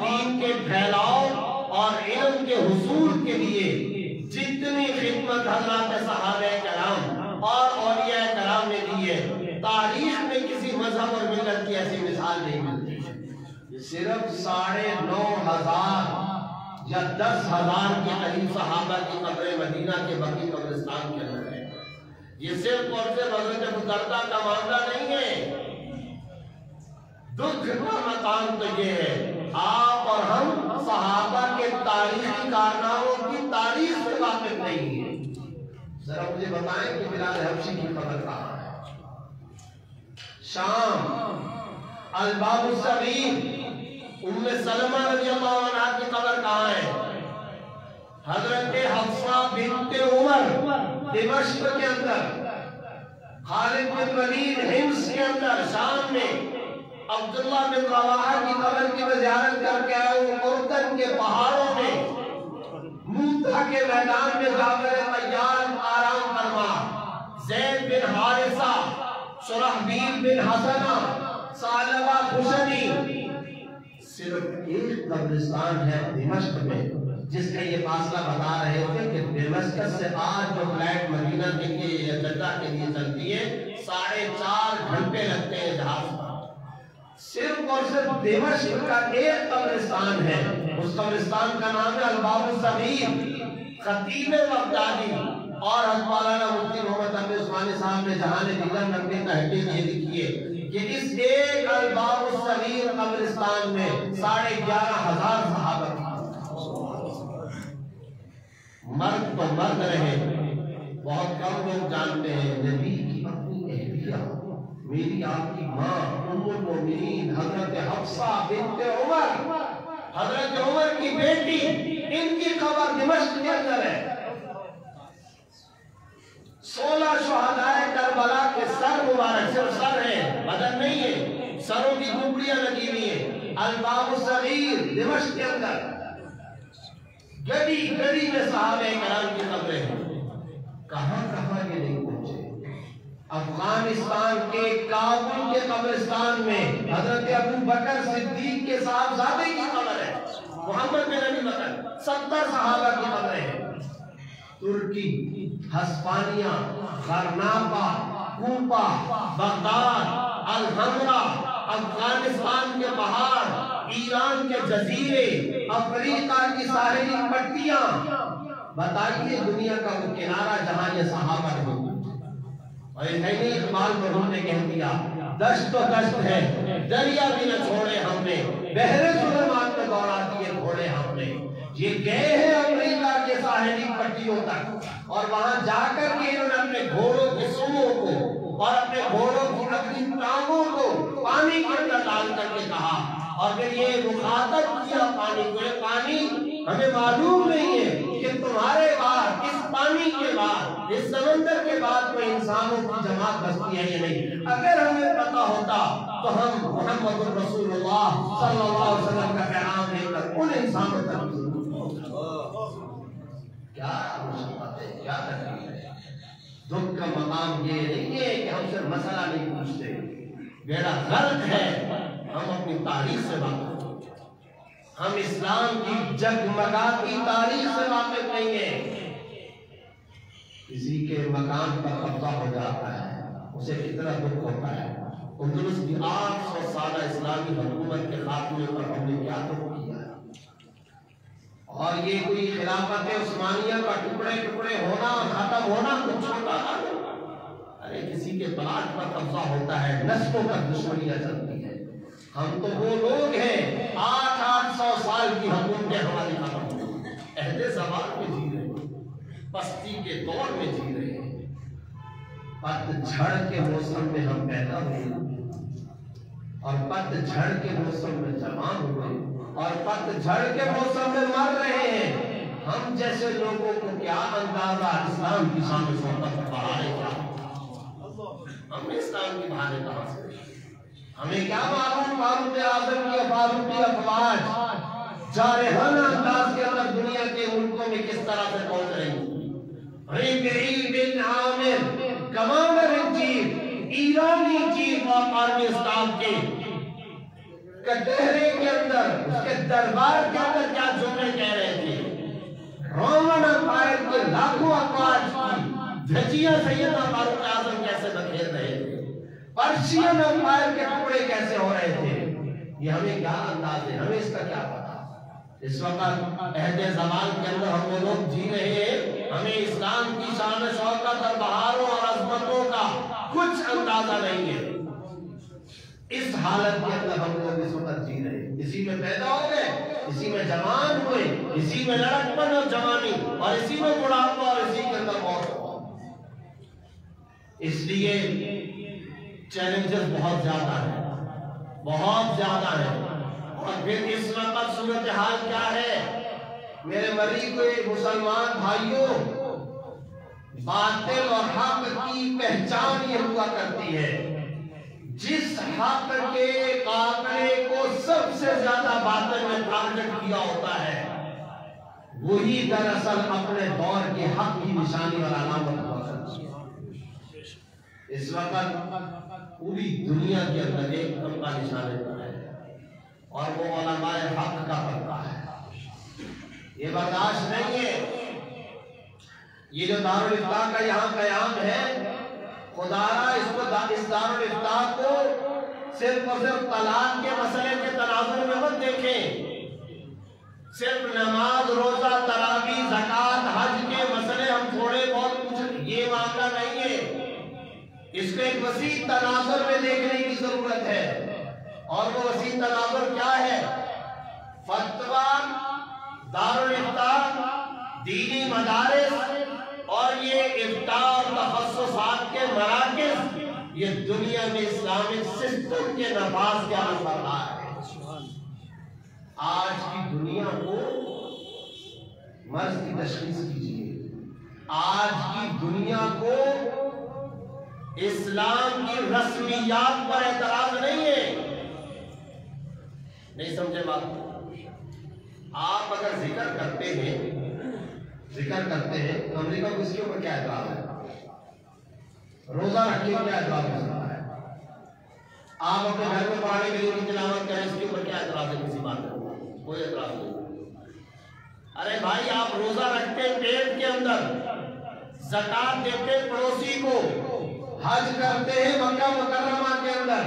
[SPEAKER 6] دین کے پھیلاؤ اور علم کے حصول کے لیے جتنی خدمت حضرات صحابہ کرام اور اولیاء کرام نے دی ہے، تاریخ میں کسی مذہب اور ملت کی ایسی مثال نہیں ملتی۔ صرف 9,500 یا 10,000 کے قریب صحابہ کی قبر مدینہ کے بقیع قبرستان کے اندر ہے۔ یہ صرف اور صرف حضرت ابو درداء کا معاملہ نہیں ہے۔ دکھ کا مقام تو یہ ہے، آپ اور ہم صحابہ کے تاریخی کارناموں کی تاریخ سے واقف نہیں ہیں۔ ذرا مجھے بتائیں کہ بلال حبشی کی قبر کہاں ہے؟ شام، الباب الصغیر، ام سلمہ رضی اللہ عنہ کی قبر کہاں ہے؟ حضرت حفصہ بنت عمر دمشق کے اندر، خالد بن ولید حمص کے اندر، شام میں عبداللہ بن رواحہ کی قبر کی میں زیارت کر کے آیا ہوں، اردن کے پہاڑوں میں، موتا کے میدان میں جابر طیار آرام فرما، زید بن حارثہ، شرحبیل بن حسنہ، ثعلبہ خشنی۔ صرف ایک قبرستان ہے دمشق میں جس کا یہ فاصلہ بتا رہے تھے کہ دمشق سے آج جو فلائٹ مدینہ کے لیے یا جدہ کے لیے چلتی ہے 4.5 گھنٹے لگتے ہیں جہاز پر۔ صرف اور صرف دمشق کا ایک قبرستان ہے، اس قبرستان کا نام ہے الباب الصغیر۔ خطیب بغدادی اور حضرت مولانا مفتی محمد تقی عثمانی صاحب نے جہان دیگر میں اپنی تحقیق یہ لکھی ہے کہ اس ایک الباب الصغیر قبرستان میں 11,500 صحابہ تھے۔ مرد تو مرد رہے، بہت کم لوگ جانتے ہیں نبی کی اپنی اہلیہ، میری آپ کی ماں ام المومنین حضرت حفصہ بنت عمر، حضرت عمر کی بیٹی، ان کی قبر دمشق کے اندر ہے۔ 16 شہداء کربلا کے سر مبارک، صرف سر ہے، بدن نہیں ہے، سروں کی ٹکڑیاں لگی ہوئی ہیں، الباب الصغیر دمشق کے اندر۔ گلی گلی میں صحابہ کرام کی قبریں ہیں، کہاں کہاں یہ نہیں پہنچے۔ افغانستان کے کابل کے قبرستان میں حضرت ابو بکر صدیق کے صاحبزادے کی قبر ہے، محمد بن ابی بکر، 70 صحابہ کی قبریں ہیں۔ ترکی، ہسپانیہ، غرناطہ، کوپا، بغداد، الحمرا، افغانستان کے پہاڑ، ایران کے جزیرے، افریقہ کی ساحلی پٹیاں، بتائیے دنیا کا وہ کنارہ جہاں یہ صحابہ رہے۔ اور نہیں اقبال مرحوم نے کہہ دیا دشت تو دشت ہے، دریا بھی نہ چھوڑے ہم نے، بحر سلیمان میں دوڑا دیے گھوڑے ہم نے۔ یہ گئے ہیں امریکہ کے ساحلی پٹیوں تک، اور وہاں جا کر کے انہوں نے اپنے گھوڑوں کے سوؤں کو اور اپنے گھوڑوں کی اپنی ٹانگوں کو پانی کے اندر ڈال کر کے کہا، اور پھر یہ مخاطب کیا پانی کو، یہ پانی ہمیں معلوم نہیں ہے کہ تمہارے بعد، اس پانی کے بعد، اس سمندر کے بعد کوئی انسانوں کی جماعت بستی ہے یا نہیں۔ اگر ہمیں پتا ہوتا تو ہم محمد رسول اللہ صلی اللہ علیہ وسلم کا پیغام لے کر ان انسانوں تک کیا مشکلات ہے، کیا تکلیف ہے۔ دکھ کا مقام یہ نہیں ہے کہ ہم سے مسئلہ نہیں پوچھتے، میرا غلط ہے ہم اپنی تاریخ سے واقف ہیں، ہم اسلام کی جگمگاتی تاریخ سے واقف نہیں ہیں۔ کسی کے مکان پر قبضہ ہو جاتا ہے، اسے کتنا دکھ ہوتا ہے۔ اندلس کی 800 سالہ اسلامی حکومت کے خاتمے پر ہم نے کیا دکھ کیا ہے، اور یہ کوئی خلافت عثمانیہ کا ٹکڑے ٹکڑے ہونا اور ختم ہونا کچھ چھوٹا نہیں۔ ارے کسی کے پلاٹ پر قبضہ ہوتا ہے، نسلوں تک دشمنیاں چلتی ہیں۔ ہم تو وہ لوگ ہیں 800 سال کی حکومتیں ہماری ختم ہوئی، عہد زوال میں جی رہے ہیں، پستی کے دور میں جی رہے ہیں۔ پت جھڑ کے موسم میں ہم پیدا ہوئے اور پت جھڑ کے موسم میں جوان ہوئے اور پت جھڑ کے موسم میں مر رہے ہیں۔ ہم جیسے لوگوں کو کیا اندازہ اسلام کی شان و شوکت بہارے کیا، ہم نے اسلام کی بہارے کہاں سے، ہمیں کیا معلوم فاروق اعظم کی فاروقی افواج جارحانہ انداز کے اندر دنیا کے ملکوں میں کس طرح سے پہنچ رہی ہیں۔ ربعی بن عامر کمانڈر ان چیف، ایرانی چیف آف آرمی اسٹاف کے کٹہرے کے اندر اندر، اس کے دربار کے اندر کیا جملے کہہ رہے تھے. رومن امپائر کے لاکھوں افواج کی دھجیاں سیدنا فاروق اعظم کیسے بکھیر رہے تھے، پرشین امپائر کے ٹکڑے کیسے ہو رہے تھے. یہ ہمیں کیا انداز ہے، ہمیں اس کا کیا پتا. اس وقت عہد زمان کے اندر ہم وہ لوگ جی رہے ہیں، ہمیں اسلام کی شان و شوکت اور بہاروں اور عظمتوں کا کچھ اندازہ نہیں ہے. اس حالت کے اندر ہم لوگ اس وقت جی رہے ہیں. اسی میں پیدا ہو گئے، اسی میں جوان ہوئے، اسی میں لڑکپن اور جوانی، اور اسی میں بڑھاپا، اور اسی کے اندر موت. اس لیے چیلنجز بہت زیادہ ہیں، بہت زیادہ ہیں. اور پھر اس وقت صورتحال کیا ہے میرے مری ہوئے مسلمان بھائیوں؟ باطل اور حق کی پہچان یہ ہوا کرتی ہے. جس حق کے قافلے کو سب سے زیادہ باطل میں ٹارگٹ کیا ہوتا ہے، وہی دراصل اپنے دور کے حق کی نشانی اور علامت ہوا کرتی ہے. اس وقت پوری دنیا کے اندر ایک کم کا نشان ہے، اور وہ علماء حق کا پتہ ہے. یہ برداشت نہیں ہے. یہ جو دارالافتاء کا یہاں قیام ہے، خدارا اس دارالافتاء کو صرف اور صرف طلاق کے مسئلے کے تناظر میں مت دیکھیں. صرف نماز، روزہ، تراویح، زکوٰۃ، حج کے مسئلے ہم تھوڑے بہت کچھ، یہ معاملہ نہیں ہے. اس کو ایک وسیع تناظر میں دیکھنے کی ضرورت ہے. اور وہ وسیع تناظر کیا ہے؟ فتویٰ، دارالافتاء، دینی مدارس اور یہ افتاء اور تخصصات کے مراکز، یہ دنیا میں اسلامک سسٹم کے نفاذ کے عمل کر رہا ہے. آج کی دنیا کو مرض کی تشخیص کیجیے. آج کی دنیا کو اسلام کی رسمیات پر اعتراض نہیں ہے. نہیں سمجھے بات؟ آپ اگر ذکر کرتے ہیں تو امریکہ کو اس کے اوپر کیا اعتراض ہے؟ روزہ رکھنے کیا اعتراض ہو سکتا ہے؟ آپ اپنے گھر میں پڑھانے کے لیے تلاوت کریں، اس کے اوپر کیا اعتراض ہے؟ کسی بات کا کوئی اعتراض نہیں. ارے بھائی، آپ روزہ رکھتے پیٹ کے اندر، زکات دیتے پڑوسی کو، حج کرتے ہیں مکہ مکرمہ کے اندر،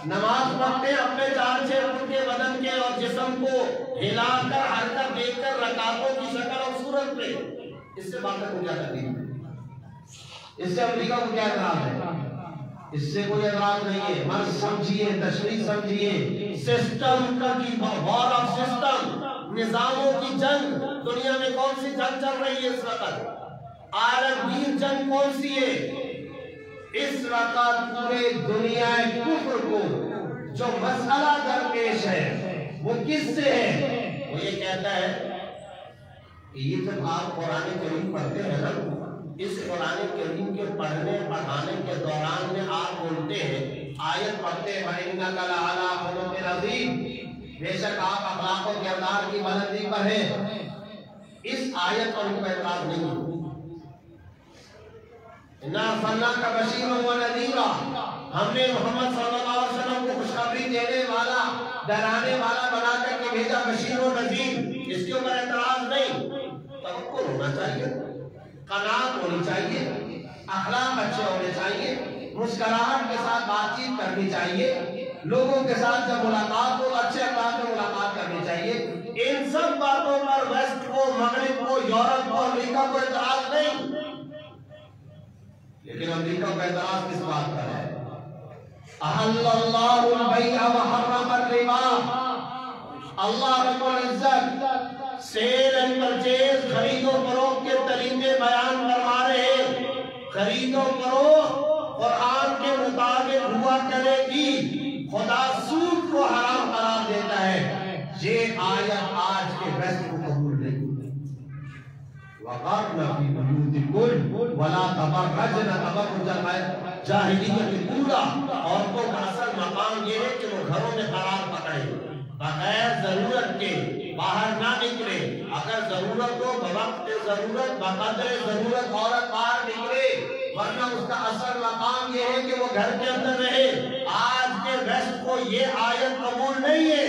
[SPEAKER 6] نماز پڑھتے اپنے 4-6 فٹ کے بدن کے اور جسم کو ہلا کر حرکت دے کر رکعتوں کی شکل اور صورت میں. اس سے بات کو کیا تکلیف ہے؟ اس سے امریکہ کو کیا اعتراض ہے؟ اس سے کوئی اعتراض نہیں ہے. مرض سمجھیے، تشریح سمجھیے. سسٹم کا کی وار آف سسٹم، نظاموں کی جنگ. دنیا میں کون سی جنگ چل رہی ہے اس وقت؟ عالمگیر جنگ کون سی ہے اس وقت؟ پورے دنیا کفر کو جو مسئلہ درپیش ہے وہ کس سے ہے؟ وہ یہ کہتا ہے کہ یہ جب آپ قرآن کریم پڑھتے ہیں نا، اس قرآن کریم کے پڑھنے پڑھانے کے دوران میں آپ بولتے ہیں، آیت پڑھتے ہیں وَإِنَّكَ لَعَلَىٰ خُلُقٍ عَظِيمٍ، بے شک آپ اخلاق و کردار کی بلندی پر ہیں. اس آیت پر ان کا اعتراض نہیں ہے. اِنَّا أَرْسَلْنَاكَ بَشِيرًا وَنَذِيرًا، ہم نے محمد صلی اللہ علیہ وسلم کو خوشخبری دینے والا، ڈرانے والا بنا کر کے بھیجا، بشیر و نذیر. اس کے اوپر اعتراض نہیں. توکل ہونا چاہیے، قناعت ہونی چاہیے، اخلاق اچھے ہونے چاہیے، مسکراہٹ کے ساتھ بات چیت کرنی چاہیے، لوگوں کے ساتھ جب ملاقات ہو اچھے اخلاق میں ملاقات کرنی چاہیے. ان سب باتوں پر ویسٹ کو، مغرب کو، یورپ کو، امریکہ کو اعتراض نہیں. لیکن امریکہ کا اعتراض کس بات پر ہے؟ احل اللہ البیع وحرم الربا. اللہ رب العزت سیل اینڈ پرچیز، خرید و فروخت کے طریقے بیان فرما رہے ہیں. خرید و فروخت قرآن کے مطابق ہوا کرے گی. خدا سود کو حرام قرار دیتا ہے. یہ آیت آج کے ویسٹ کو قبول نہیں. وَقَرْنَ فِي بُيُوتِكُنَّ وَلَا تَبَرَّجْنَ تَبَرُّجَ الْجَاهِلِيَّةِ الْأُولَىٰ. عورتوں کا اصل مقام یہ ہے کہ وہ گھروں میں قرار پکڑے، بغیر ضرورت کے باہر نہ نکلے. اگر ضرورت ہو بوقت ضرورت، بقدر ضرورت عورت باہر نکلے، ورنہ اس کا اصل مقام یہ ہے کہ وہ گھر کے اندر رہے. آج کے ویسٹ کو یہ آیت قبول نہیں ہے.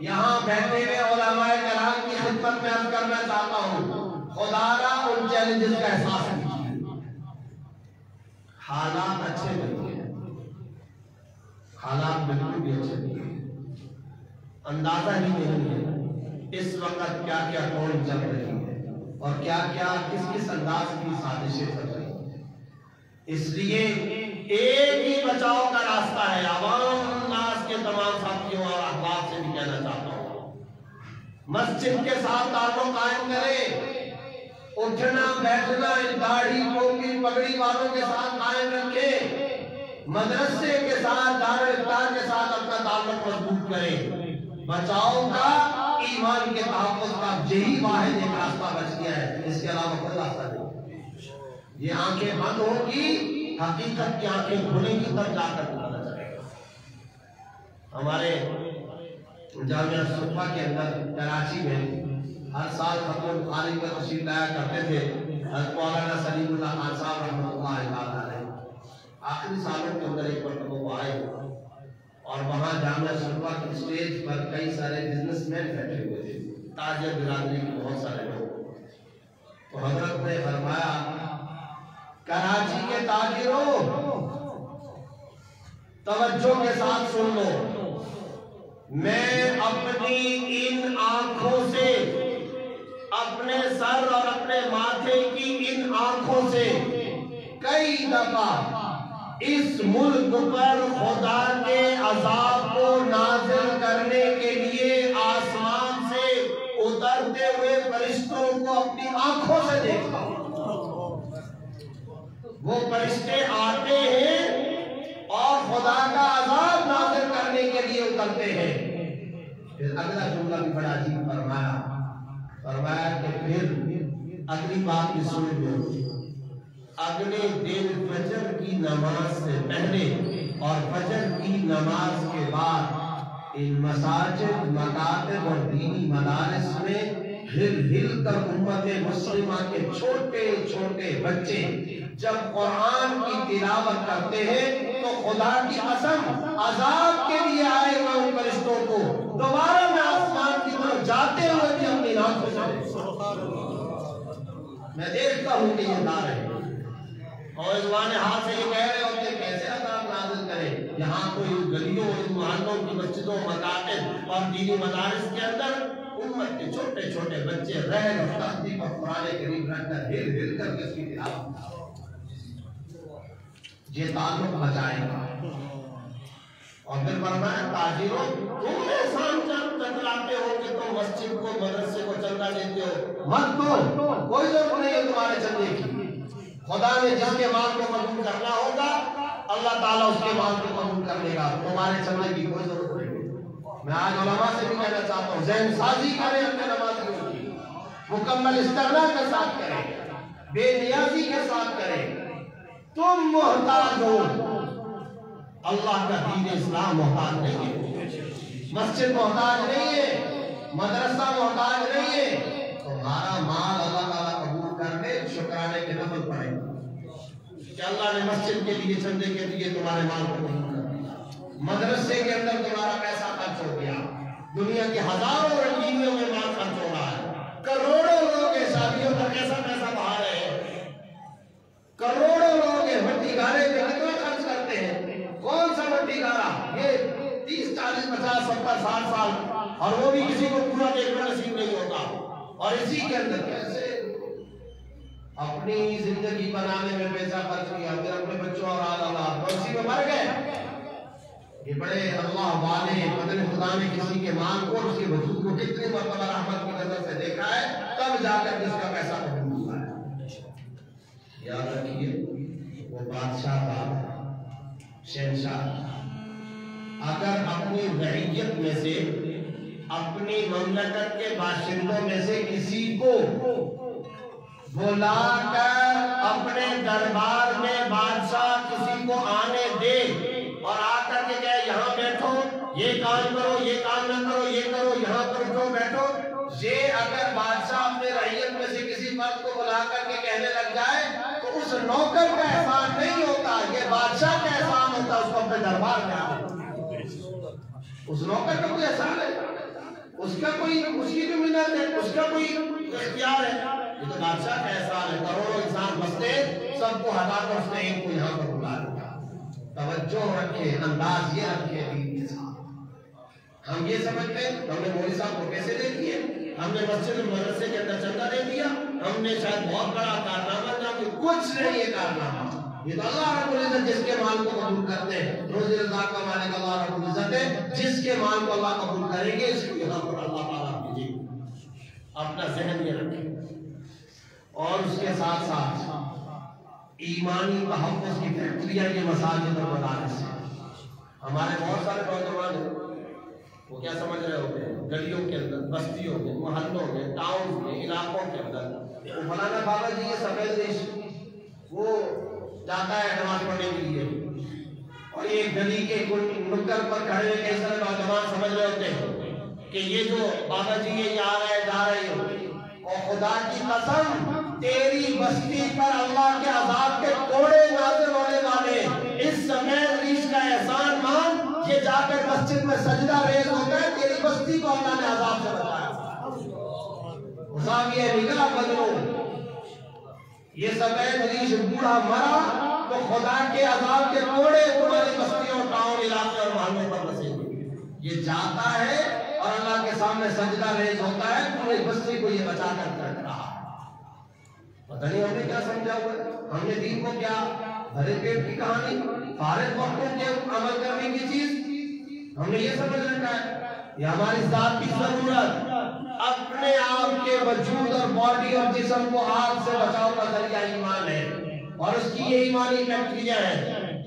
[SPEAKER 6] یہاں بیٹھے ہوئے علماء کرام کی خدمت میں عرض کرنا چاہتا ہوں، خدا را ان چیلنجز کا احساس کیجیے۔ حالات اچھے نہیں ہیں، حالات بالکل بھی اچھے نہیں ہیں، اندازہ ہی نہیں ہے اس وقت کیا کیا کون چل رہی ہے اور کیا کیا کس کس انداز کی سازشیں چل رہی ہیں۔ اس لیے ایک ہی بچاؤ کا راستہ ہے۔ عوام ناس کے تمام ساتھیوں اور احباب سے بھی کہنا چاہتا ہوں، مسجد کے ساتھ تعلق قائم کریں، اٹھنا بیٹھنا ان داڑھی ٹوپی پگڑی والوں کے ساتھ قائم رکھیں، مدرسے کے ساتھ دارالافتا کے ساتھ اپنا تعلق مضبوط کریں۔ بچاؤ کا، ایمان کے تحفظ کا یہی واحد ایک راستہ بچ گیا ہے، اس کے علاوہ کوئی راستہ نہیں۔ یہ آنکھیں بند ہوگی، حقیقت کی آنکھیں کھلیں گی، تب جا کر پتہ چلے گا۔ ہمارے جامعہ صفا کے اندر کراچی میں ہر سال ختم بخاری کا تشریف لایا کرتے تھے حضرت مولانا سلیم اللہ خان صاحب رحمۃ اللہ علیہ۔ آخری سالوں کے اندر ایک مرتبہ وہ آئے اور وہاں جامعہ صفا کی اسٹیج پر کئی سارے بزنس مین بیٹھے ہوئے تھے، تاجر برادری کے بہت سارے لوگ۔ تو حضرت نے فرمایا، کراچی کے تاجروں توجہ کے ساتھ سن لو، میں اپنی ان آنکھوں سے، اپنے سر اور اپنے ماتھے کی ان آنکھوں سے کئی دفعہ اس ملک پر خدا کے عذاب کو نازل کرنے کے لیے آسمان سے اترتے ہوئے فرشتوں کو اپنی آنکھوں سے دیکھا ہوں۔ وہ فرشتے آتے ہیں اور خدا کا عذاب نازل کرنے کے لیے اترتے ہیں۔ پھر اگلا جملہ بھی بڑا عجیب فرمایا کہ پھر اگلی بات بھی سن لو، اگلے دن فجر کی نماز سے پہلے اور فجر کی نماز کے بعد ان مساجد، مکاتب اور دینی مدارس میں ہل کر امت مسلمہ کے چھوٹے چھوٹے بچے جب قرآن کی تلاوت کرتے ہیں تو خدا کی قسم عذاب کے لیے آئے ہوئے ان فرشتوں کو دوبارہ میں آسمان کی طرف جاتے ہوئے بھی اپنی آنکھوں سے میں دیکھتا ہوں کہ یہ نعرے ہیں اور زبان ہاتھ سے یہ کہہ رہے ہوتے ہیں کیسے عذاب نازل کرے۔ یہاں کوئی گلیوں اور محلوں کی مسجدوں، مکاتب اور دینی مدارس کے اندر امت کے چھوٹے چھوٹے بچے رہن اور تختی پر قرآن کریم رکھ کر ہل کر کے اس کی تلاوت، یہ تعلق بچائے گا۔ اور پھر فرمایا، تاجروں تم احسان جتلاتے ہو کہ تم مسجد کو، مدرسے کو چندہ دیتے ہو، مت دو، کوئی ضرورت نہیں ہے تمہارے چندے کی۔ خدا نے جس کے مال کو قبول کرنا ہوگا اللہ تعالیٰ اس کے مال کو قبول کر لے گا، تمہارے چندے کی کوئی ضرورت نہیں۔ میں آج علماء سے بھی کہنا چاہتا ہوں، ذہن سازی کریں اپنے نمازیوں کی، مکمل استغنا کے ساتھ کریں، بے نیازی کے ساتھ کریں۔ تم محتاج ہو، اللہ کا دین اسلام محتاج نہیں ہے، مسجد محتاج نہیں ہے، مدرسہ محتاج نہیں ہے۔ تمہارا مال اللہ تعالیٰ قبول کرنے شکرانے کے نفل پڑے کہ اللہ نے مسجد کے لیے، چندے کے لیے تمہارے مال کو قبول کر دیا، مدرسے کے اندر تمہارا پیسہ خرچ ہو گیا، دنیا کی ہزاروں رنگینیوں میں مال خرچ ہو رہا ہے، کروڑوں لوگ شادیوں کا کیسا پیسہ بہا رہے ہیں، کروڑوں لوگ مٹی گارے میں کتنا خرچ کرتے ہیں، کون سا مٹی گارا، یہ 30 40 50 70 60 سال، اور وہ بھی کسی کو پورا دیکھنا نصیب نہیں ہوتا۔ اور اسی کے اندر کیسے اپنی زندگی بنانے میں پیسہ خرچ کیا، پھر اپنے بچوں اور اولاد اور اسی میں مر گئے۔ یہ بڑے اللہ والے مدن خدا نے کسی کے مال کو، اس کے وجود کو کتنی مرتبہ رحمت کی نظر سے دیکھا ہے، تب جا کر جس کا پیسہ قبول ہوا ہے۔ یاد رکھیے، وہ بادشاہ تھا، شہنشاہ، اگر اپنی رعیت میں سے، اپنی مملکت کے باشندوں میں سے کسی کو بلا کر اپنے دربار میں بادشاہ کسی کو آنے دے اور آ کر کے کہے یہاں بیٹھو، یہ کام کرو، یہ کام نہ کرو، یہ کرو، یہاں پر اٹھو بیٹھو، یہ اگر بادشاہ اپنے رعیت میں سے کسی فرد کو بلا کر کے کہنے لگ جائے تو اس نوکر کا احسان نہیں ہوتا، یہ بادشاہ کا احسان ہوتا، اس کو اپنے دربار میں آنے، اس نوکر کا کوئی احسان ہے۔ اس کی بھی منت ہے، اس کا کوئی اختیار ہے. یہ تو بادشاہ کا احسان ہے. کروڑوں انسان بستے سب کو ہٹا کر اس نے ایک کو یہاں پر بلا دیا. توجہ رکھے، انداز یہ رکھے دین کے ساتھ. ہم یہ سمجھتے ہیں ہم نے مولوی صاحب کو پیسے دے دیے، ہم نے مسجد المدرسے کے اندر چندہ دے دیا، ہم نے شاید بہت بڑا کارنامہ کیا. کچھ نہیں یہ کارنامہ. یہ تو اللہ رب العزت جس کے مال کو قبول کرتے ہیں، روزی رزاق کا مالک اللہ رب العزت ہے. جس کے مال کو اللہ قبول کریں گے اس کو یہاں پر اللہ تعالیٰ کیجیے. اپنا ذہن یہ رکھیں. اور اس کے ساتھ ساتھ ایمانی تحفظ کی فیکٹریاں یہ مساجد اور مدارس ہیں. ہمارے بہت سارے نوجوان ہیں، وہ کیا سمجھ رہے ہوتے ہیں گلیوں کے اندر، بستیوں میں، محلوں میں، ٹاؤن میں، علاقوں کے اندر وہ فلانا بابا جی یہ سفید ریش وہ جاتا ہے نماز پڑھنے کے لیے، اور یہ گلی کے نکر پر کھڑے ہوئے کئی سارے نوجوان سمجھ رہے ہوتے ہیں کہ یہ جو بابا جی یہ آ رہے جا رہے ہیں. اور خدا کی قسم تیری بستی پر اللہ کے عذاب کے کوڑے نازل ہونے والے. اس سفید ریش کا احسان مان، یہ جا کر مسجد میں سجدہ ریز ہوتا ہے. تیری بستی کو اللہ نے عذاب سے بچایا. صاحب یہ نگاہ بدلو. یہ سفید ریش بوڑھا مرا تو خدا کے عذاب کے کوڑے تمہاری بستیوں، ٹاؤن، علاقے اور محلوں پر بسیں گے. یہ جاتا ہے اور اللہ کے سامنے سجدہ ریز ہوتا ہے. پوری بستی کو یہ بچا کر رکھ رہا. پتہ نہیں ہم نے کیا سمجھا ہوا ہے. ہم نے دین کو کیا بھرے پیٹ کی کہانی، فارغ وقتوں کے عمل کرنے کی چیز ہم نے یہ سمجھ رکھا ہے. یہ ہماری ذات کی ضرورت. اپنے آپ کے وجود اور باڈی اور جسم کو آگ سے بچاؤ کا ذریعہ ایمان ہے، اور اس کی یہ ایمانی فیکٹریاں ہیں،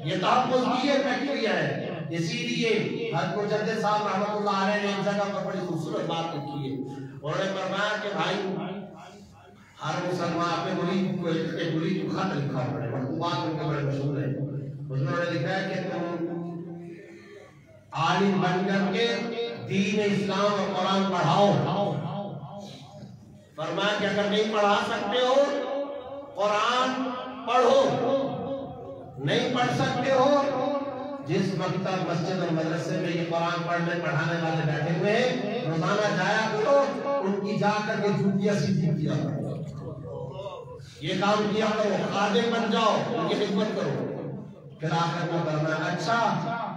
[SPEAKER 6] یہ تحفظ کی یہ فیکٹریاں ہیں. اسی لیے حضرت مجدد صاحب رحمۃ اللہ علیہ نے ایک جگہ پر بڑی خوبصورت بات لکھی ہے. انہوں نے فرمایا کہ بھائی ہر مسلمان اپنے مرید کو ایک مرید کو خط لکھا پڑے. مکتوبات ان کے بڑے مشہور ہیں. اس میں انہوں نے لکھا ہے کہ تم عالم بن کر کے دین اسلام اور قرآن پڑھاؤ. فرمایا کہ اگر نہیں پڑھا سکتے ہو قرآن پڑھو. نہیں پڑھ سکتے ہو جس مکتب مسجد اور مدرسے میں یہ قرآن پڑھنے پڑھانے والے بیٹھے ہوئے ہیں روزانہ جایا کرو. ان کی جا کر کے جھوٹیاں سیدھی کیا کرو. یہ کام کیا کرو، خادم بن جاؤ، ان کی خدمت کرو. پھر آخر میں کرنا اچھا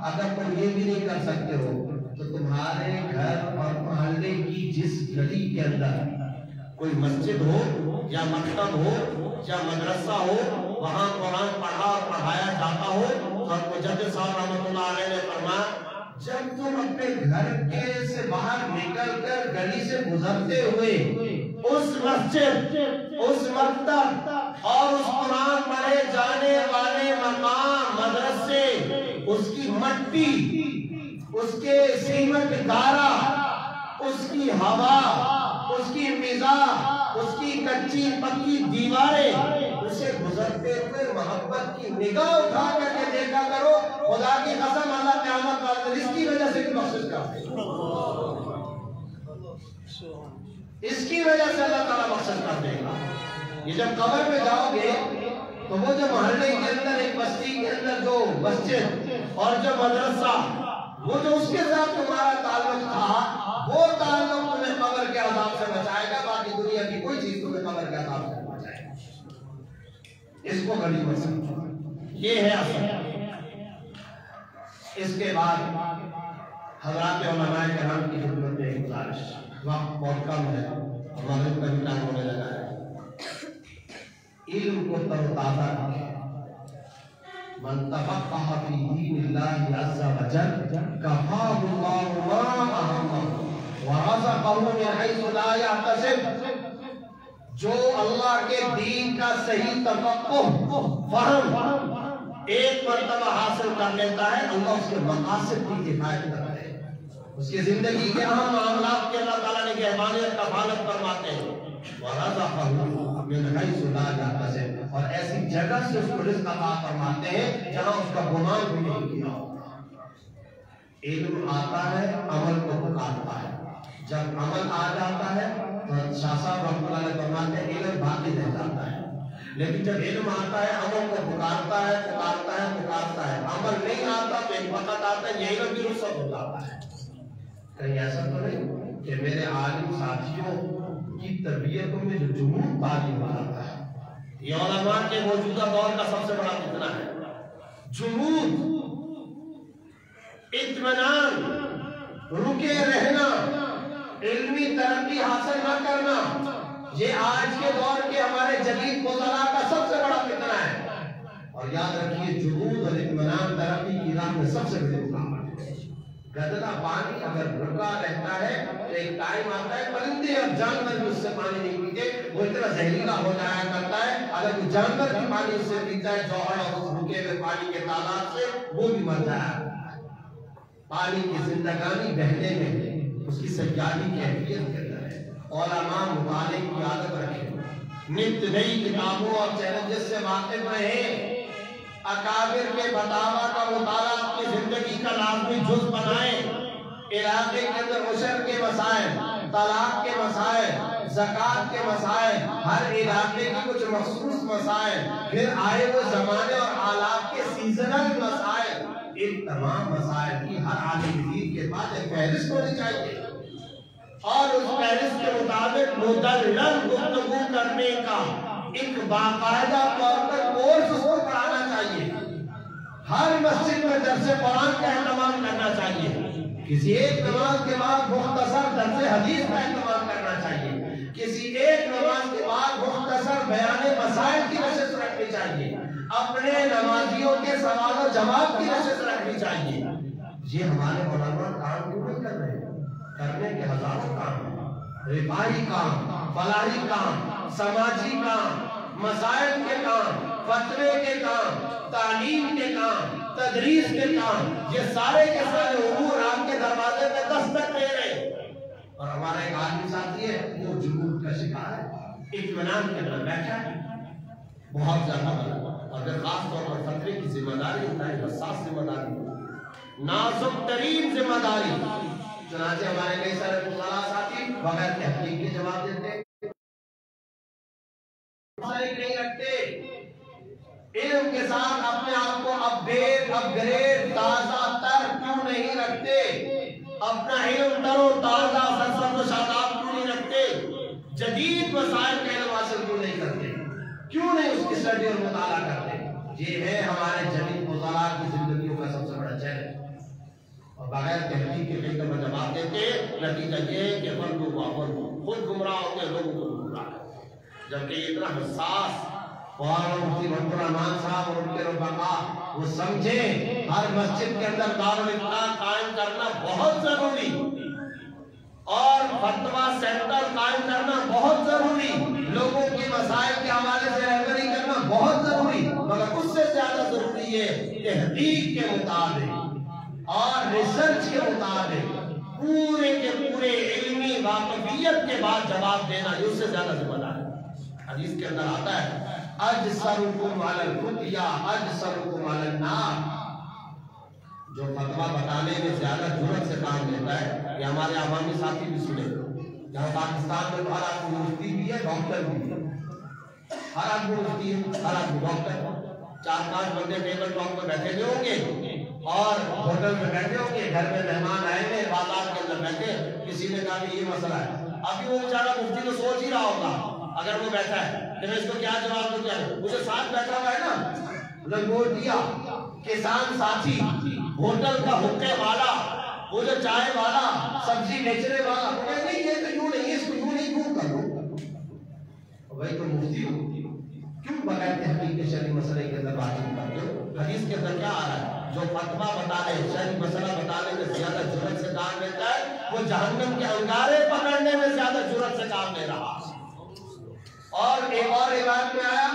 [SPEAKER 6] اگر تم یہ بھی نہیں کر سکتے ہو تو تمہارے گھر اور محلے کی جس گلی کے اندر کوئی مسجد ہو یا مکتب ہو یا مدرسہ ہو وہاں قرآن پڑھا اور پڑھایا جاتا ہو. اور مجدد صاحب رحمۃ اللہ علیہ نے فرمایا جب تم اپنے گھر کے سے باہر نکل کر گلی سے گزرتے ہوئے اس مسجد، اس مکتب اور اس قرآن پڑھے جانے والے مقام، مدرسے، اس کی مٹی، اس کے سیمنٹ گارا، اس کی ہوا، اس کی فضا، اس کی کچی پکی دیواریں، اسے گزرتے ہوئے محبت کی نگاہ اٹھا کر کے دیکھا کرو. خدا کی قسم اللہ قیامت والے دن اس کی وجہ سے بھی بخشش کرتے ہیں. اس کی وجہ سے اللہ تعالیٰ بخشش کر دے گا. یہ جب قبر میں جاؤ گے تو وہ جو محلے کے اندر ایک بستی کے اندر جو مسجد اور جو مدرسہ، وہ جو اس کے ساتھ تمہارا تعلق تھا، وہ تعلق تمہیں قبر کے عذاب سے بچائے گا. باقی دنیا کی کوئی چیز تمہیں قبر کے عذاب سے بچائے گا. اس کو غنیمت سمجھو. یہ ہے اصل. اس کے بعد حضرات علماء کرام کی خدمت میں گزارش، وقت بہت کم ہے، مغرب کا بھی ٹائم ہونے لگا ہے. علم کو تر و تازہ رکھیں. من تفقہ فی دین اللہ عز وجل کفاہ اللہ ما اہمہ ورزقہ من حیث لا یحتسب. جو اللہ کے دین کا صحیح تفقہ، فہم ایک مرتبہ حاصل کر لیتا ہے، اللہ اس کے مقاصد کی حفاظت کرتا ہے. اس کی زندگی کے اہم معاملات کے اللہ تعالیٰ نے حفاظت کفالت فرماتے ہیں. وَرَزَقَهُ مِنْ حَيْثُ لَا يَحْتَسِبُ. اور ایسی جگہ سے اس کو رزق عطا فرماتے ہیں جہاں اس کا گمان بھی نہیں کیا ہوتا. علم آتا ہے، عمل کو پکارتا ہے. جب عمل آ جاتا ہے تو شاہ صاحب رحمۃ اللہ علیہ فرماتے ہیں علم باقی رہ جاتا ہے. لیکن جب علم آتا ہے عمل کو پکارتا ہے، پکارتا ہے، پکارتا ہے. عمل نہیں آتا تو ایک وقت آتا ہے یہ علم بھی رخصت ہو جاتا ہے. کہیں ایسا تو نہیں کہ میرے عالم ساتھیوں کی تربیتوں میں جو جمود تعلیم آتا ہے، یہ علماء کے موجودہ دور کا سب سے بڑا فتنہ ہے۔ جمود، اطمینان، رکے رہنا، علمی ترقی حاصل نہ کرنا، یہ آج کے دور کے ہمارے جدید فضلاء کا سب سے بڑا فتنہ ہے۔ اور یاد رکھیے جمود اور اطمینان ترقی کی راہ میں سب سے بڑی رکاوٹ ہے۔ گدلا پانی اگر رکا رہتا ہے تو ایک ٹائم آتا ہے پرندے اور جانور بھی اس سے پانی نہیں پیتے، وہ اتنا زہریلا ہو جایا کرتا ہے، اگر کوئی جانور بھی پانی اس سے پیتا ہے جوہر اور اس رکے ہوئے پانی کے تالاب سے، وہ بھی مر جایا۔ پانی کی زندگانی بہنے میں ہے، اس کی سیاحی کیفیت کے اندر ہے۔ علماء مطالعے کی عادت رکھیں، نت نئی کتابوں اور چیلنجز سے واقف رہیں، اکابر کے فتاوی کا مطالعہ اپنی زندگی کا لازمی جز بنائیں، علاقے کے اندر عشر کے مسائل، طلاق کے مسائل، زکوٰۃ کے مسائل، ہر علاقے کی کچھ مخصوص مسائل، پھر آئے وہ زمانے اور حالات کے سیزنل مسائل، ان تمام مسائل کی ہر عالم دین کے پاس ایک فہرست ہونی چاہیے، اور اس فہرست کے مطابق مدلل گفتگو کرنے کا ایک باقاعدہ طور پر کورس اس کو پڑھانا چاہیے۔ ہر مسجد میں درس قرآن کا اہتمام کرنا چاہیے، کسی ایک نماز کے بعد مختصر درس حدیث کا اہتمام کرنا چاہیے، کسی ایک نماز کے بعد مختصر بیان مسائل کی نشست رکھنی چاہیے، اپنے نمازیوں کے سوال و جواب کی نشست رکھنی چاہیے۔ یہ ہمارے علماء کام کیوں نہیں کر رہے؟ کرنے کے ہزاروں کام ہیں، رفاہی کام، فلاحی کام، سماجی کام، مسائل کے کام، فتوے کے کام، تعلیم کے کام، تدریس کے کام، یہ سارے کے سارے امور آپ کے دروازے میں دستک دے رہے ہیں۔ اور ہمارا ایک آدمی ساتھی ہے وہ جمود کا شکار ہے، اطمینان کے اندر بیٹھا ہے، بہت زیادہ بڑا، اور پھر خاص طور پر فتوے کی ذمہ داری ہوتا ہے، حساس ذمہ داری، نازک ترین ذمہ داری۔ چنانچہ ہمارے کئی سارے فضلاء ساتھی بغیر تحقیق کے جواب دیتے ہیں، نہیں رکھتے، علم کے ساتھ اپنے آپ کو اپگریڈ تازہ تر کیوں نہیں رکھتے؟ اپنا علم تر و تازہ سرسبز و شاداب کیوں نہیں رکھتے؟ جدید مسائل کا علم حاصل کیوں نہیں کرتے؟ کیوں نہیں اس کی اسٹڈی اور مطالعہ کرتے؟ یہ ہے ہمارے جدید فضلاء کی زندگیوں کا سب سے بڑا چیلنج۔ اور بغیر تحقیق کے کئی دفعہ جواب دیتے، نتیجہ یہ ہے کہ خود گمراہ ہوتے ہیں، لوگوں کو گمراہ کرتے ہیں۔ جبکہ یہ اتنا حساس مفتی محمد الرحمان صاحب اور ان کے رفقا وہ سمجھیں ہر مسجد کے اندر دارالفتاح قائم کرنا بہت ضروری، اور فتویٰ سینٹر قائم کرنا بہت ضروری، لوگوں کے مسائل کے حوالے سے رہبری کرنا بہت ضروری، مگر اس سے زیادہ ضروری ہے تحقیق کے مطابق اور ریسرچ کے مطابق پورے کے پورے علمی واقفیت کے بعد جواب دینا، یہ اس سے زیادہ ذمہ دار ہے۔ حدیث کے اندر آتا ہے اجسرکم علی الفتیا اجسرکم علی النار، جو فتویٰ بتانے میں زیادہ جرأت سے کام لیتا ہے، یہ ہمارے عوامی ساتھی بھی سنے، جہاں پاکستان میں ہر آدمی مفتی بھی ہے، ڈاکٹر بھی ہے، ہر آدمی مفتی ہے، ہر آدمی ڈاکٹر ہے، 4-5 بندے ٹیبل ٹاک میں بیٹھے ہوئے ہوں گے اور ہوٹل میں بیٹھے ہوں گے، گھر میں مہمان آئے ہوئے بازار کے اندر بیٹھے، کسی نے کہا کہ یہ مسئلہ ہے، ابھی وہ بیچارہ مفتی تو سوچ ہی رہا ہوگا اگر وہ بیٹھا ہے کہ میں اس کو کیا جواب دوں، کیا مجھے ساتھ بیٹھا ہوا ہے نا لنگوٹیا کسان ساتھی، ہوٹل کا حقے والا، وہ جو چائے والا، سبزی بیچنے والا، نہیں یہ تو یوں نہیں، اس کو یوں نہیں کیوں کرو؟ بھائی تو مفتی ہو، کیوں بغیر تحقیق کے شرعی مسئلے کے اندر بات نہیں کرتے ہو؟ حدیث کے اندر کیا آ رہا ہے؟ جو فتویٰ بتانے، شرعی مسئلہ بتانے میں زیادہ جرأت سے کام لیتا ہے، وہ جہنم کے انگارے پکڑنے میں زیادہ جرأت سے کام لے رہا۔ اور ایک اور روایت میں آیا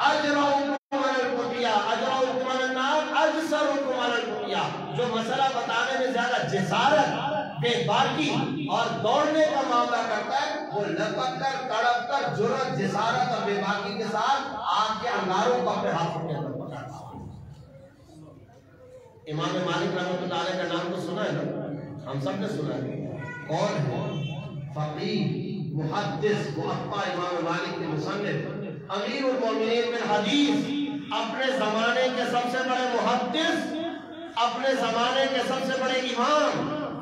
[SPEAKER 6] اجرؤکم علی الفتیا اجرؤکم علی النار اجسرکم علی الفتیا، جو مسئلہ بتانے میں زیادہ جسارت، بے باکی اور دوڑنے کا معاملہ کرتا ہے، وہ لپک کر تڑپ کر جرأت، جسارت اور بے باکی کے ساتھ آگ کے انگاروں کو اپنے ہاتھوں کے اندر پکڑتا ہے۔ امام مالک رحمۃ اللہ علیہ کا نام تو سنا ہے نا، ہم سب نے سنا ہے، کون ہے؟ فقیہ، محدث، محقق امام مالک کے مصنف، امیر المومنین بالحدیث، اپنے زمانے کے سب سے بڑے محدث، اپنے زمانے کے سب سے بڑے امام،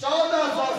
[SPEAKER 6] 1400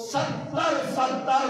[SPEAKER 6] 70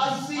[SPEAKER 6] 80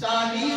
[SPEAKER 6] 40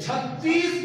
[SPEAKER 6] 36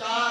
[SPEAKER 6] 4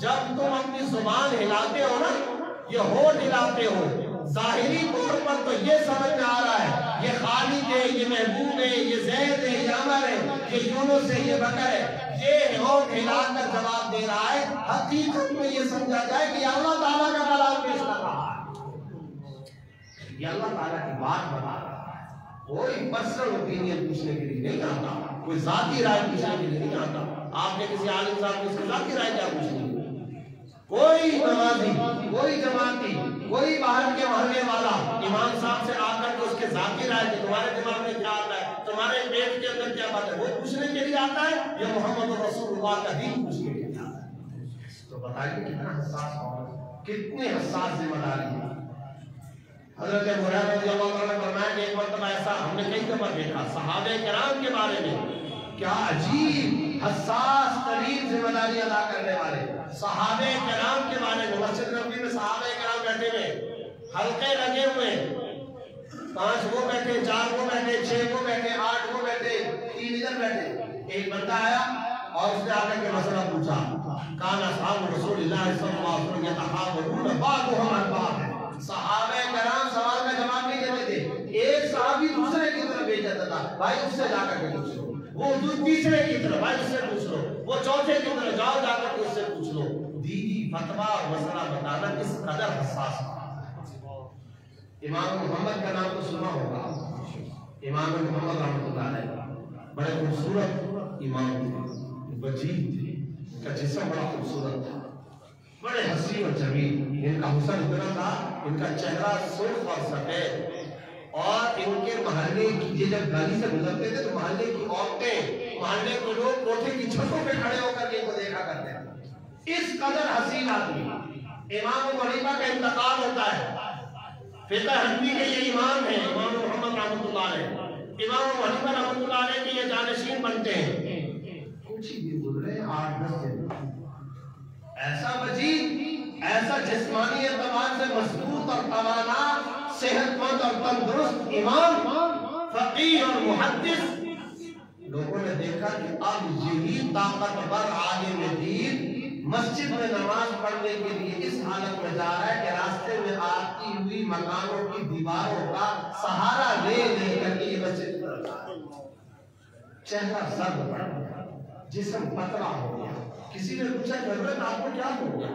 [SPEAKER 6] جب تم اپنی زبان ہلاتے ہو نا، یہ ہونٹ ہلاتے ہو، ظاہری طور پر تو یہ سمجھ میں آ رہا ہے یہ خالد ہے، یہ محبوب ہے، یہ زید ہے، یہ عمر ہے، یہ یونس ہے، یہ بکر ہے، یہ ہونٹ ہلا کر جواب دے رہا ہے، حقیقت میں یہ سمجھا جائے کہ یہ اللہ تعالیٰ کا کلام پیش کر رہا ہے، یہ اللہ تعالیٰ کی بات بتا رہا ہے، کوئی پرسنل اوپینین پوچھنے کے لیے نہیں آتا، کوئی ذاتی رائے پوچھنے کے لیے نہیں آتا۔ آپ نے کسی عالم صاحب کو اس کی ذاتی رائے کیا پوچھنی؟ کوئی نمازی، کوئی جماعتی، کوئی باہر کے محلے والا امام صاحب سے آ کر کے اس کے ذاتی رائے کہ تمہارے دماغ میں کیا آتا ہے، تمہارے پیٹ کے اندر کیا بات ہے، وہ پوچھنے کے لیے آتا ہے یا محمد رسول اللہ کا دین پوچھنے کے لیے آتا ہے؟ تو بتائیے کتنا حساس اور کتنی حساس ذمہ داری ہے۔ حضرت ہریرہ رضی اللہ عنہ نے فرمایا کہ ایک مرتبہ ایسا ہم نے کئی دفعہ دیکھا صحابہ کرام کے بارے میں، کیا عجیب حساس ترین ذمہ داری ادا کرنے والے صحابہ کرام کے بارے میں۔ مسجد نبوی میں صحابہ کرام بیٹھے ہوئے، حلقے لگے ہوئے، 5 وہ بیٹھے، 4 وہ بیٹھے، 6 وہ بیٹھے، 8 وہ بیٹھے، 3 ادھر بیٹھے۔ ایک بندہ آیا اور اس نے آ کر کے مسئلہ پوچھا، کان اصحاب رسول اللہ صلی اللہ علیہ وسلم یتحاورون بعضهم عن بعض۔ صحابہ کرام سوال کا جواب نہیں دیتے تھے، ایک صحابی دوسرے کی طرف بھیج جاتا تھا، بھائی اس سے جا کر کے پوچھ لو، وہ تیسرے کی طرف بھائی اس سے پوچھ لو، وہ چوتھے کی طرف جاؤ جا کر کے اس سے پوچھ لو۔ دینی فتویٰ اور مسئلہ بتانا کس قدر حساس ہے۔ امام محمد کا نام تو سنا ہوگا، امام محمد رحمۃ اللہ علیہ بڑے خوبصورت امام تھے، وجیح تھے، ان کا جسم بڑا خوبصورت تھا، بڑے حسین اور جمیل، ان کا حسن اتنا تھا، ان کا چہرہ سرخ اور سفید، اور ان کے محلے کی جب گلی سے گزرتے تھے تو محلے کی عورتیں، محلے کے لوگ کوٹھے کی چھتوں پہ کھڑے ہو کر کے ان کو دیکھا کرتے ہیں، اس قدر حسین آدمی۔ امام ابو حنیفہ کا انتقال ہوتا ہے، فقہ حنفی کے یہ امام ہیں، امام محمد رحمۃ اللہ علیہ، امام ابو حنیفہ رحمۃ اللہ علیہ کے یہ جانشین بنتے ہیں۔ کچھ ہی دن گزرے، 8-10 دن، ایسا وجیح، ایسا جسمانی اعتبار سے مضبوط اور توانا، صحت مند اور تندرست امام، فقیہ اور محدث، لوگوں نے دیکھا کہ اب یہی طاقتور عالم دین مسجد میں نماز پڑھنے کے لیے اس حالت میں جا رہا ہے کہ راستے میں آتی ہوئی مکانوں کی دیواروں کا سہارا لے لے کر کے یہ مسجد پر جا رہا ہے۔ چہرہ زرد پڑ گیا، جسم پتلا ہو گیا۔ کسی نے پوچھا کہ حضرت آپ کو کیا ہو گیا،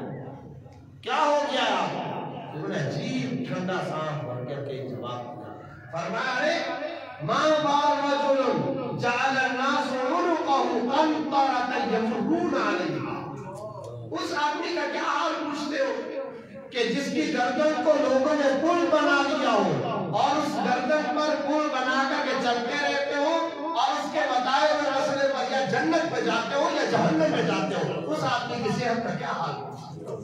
[SPEAKER 6] کیا ہو گیا آپ کو؟ انہوں نے عجیب ٹھنڈا سانس بھر کر کے جواب دیا، فرمایا ارے ما بال رجل جعل الناس عنقه قنطرة يمرون عليها۔ اس آدمی کا کیا حال پوچھتے ہو کہ جس کی گردن کو لوگوں نے پل بنا لیا ہو اور اس گردن پر پل بنا کر کے چلتے رہتے ہو اور اس کے بتائے ہوئے رستے پر یا جنت پہ جاتے ہو یا جہنم میں جاتے ہو، اس آدمی کی صحت کا کیا حال پوچھتے ہو؟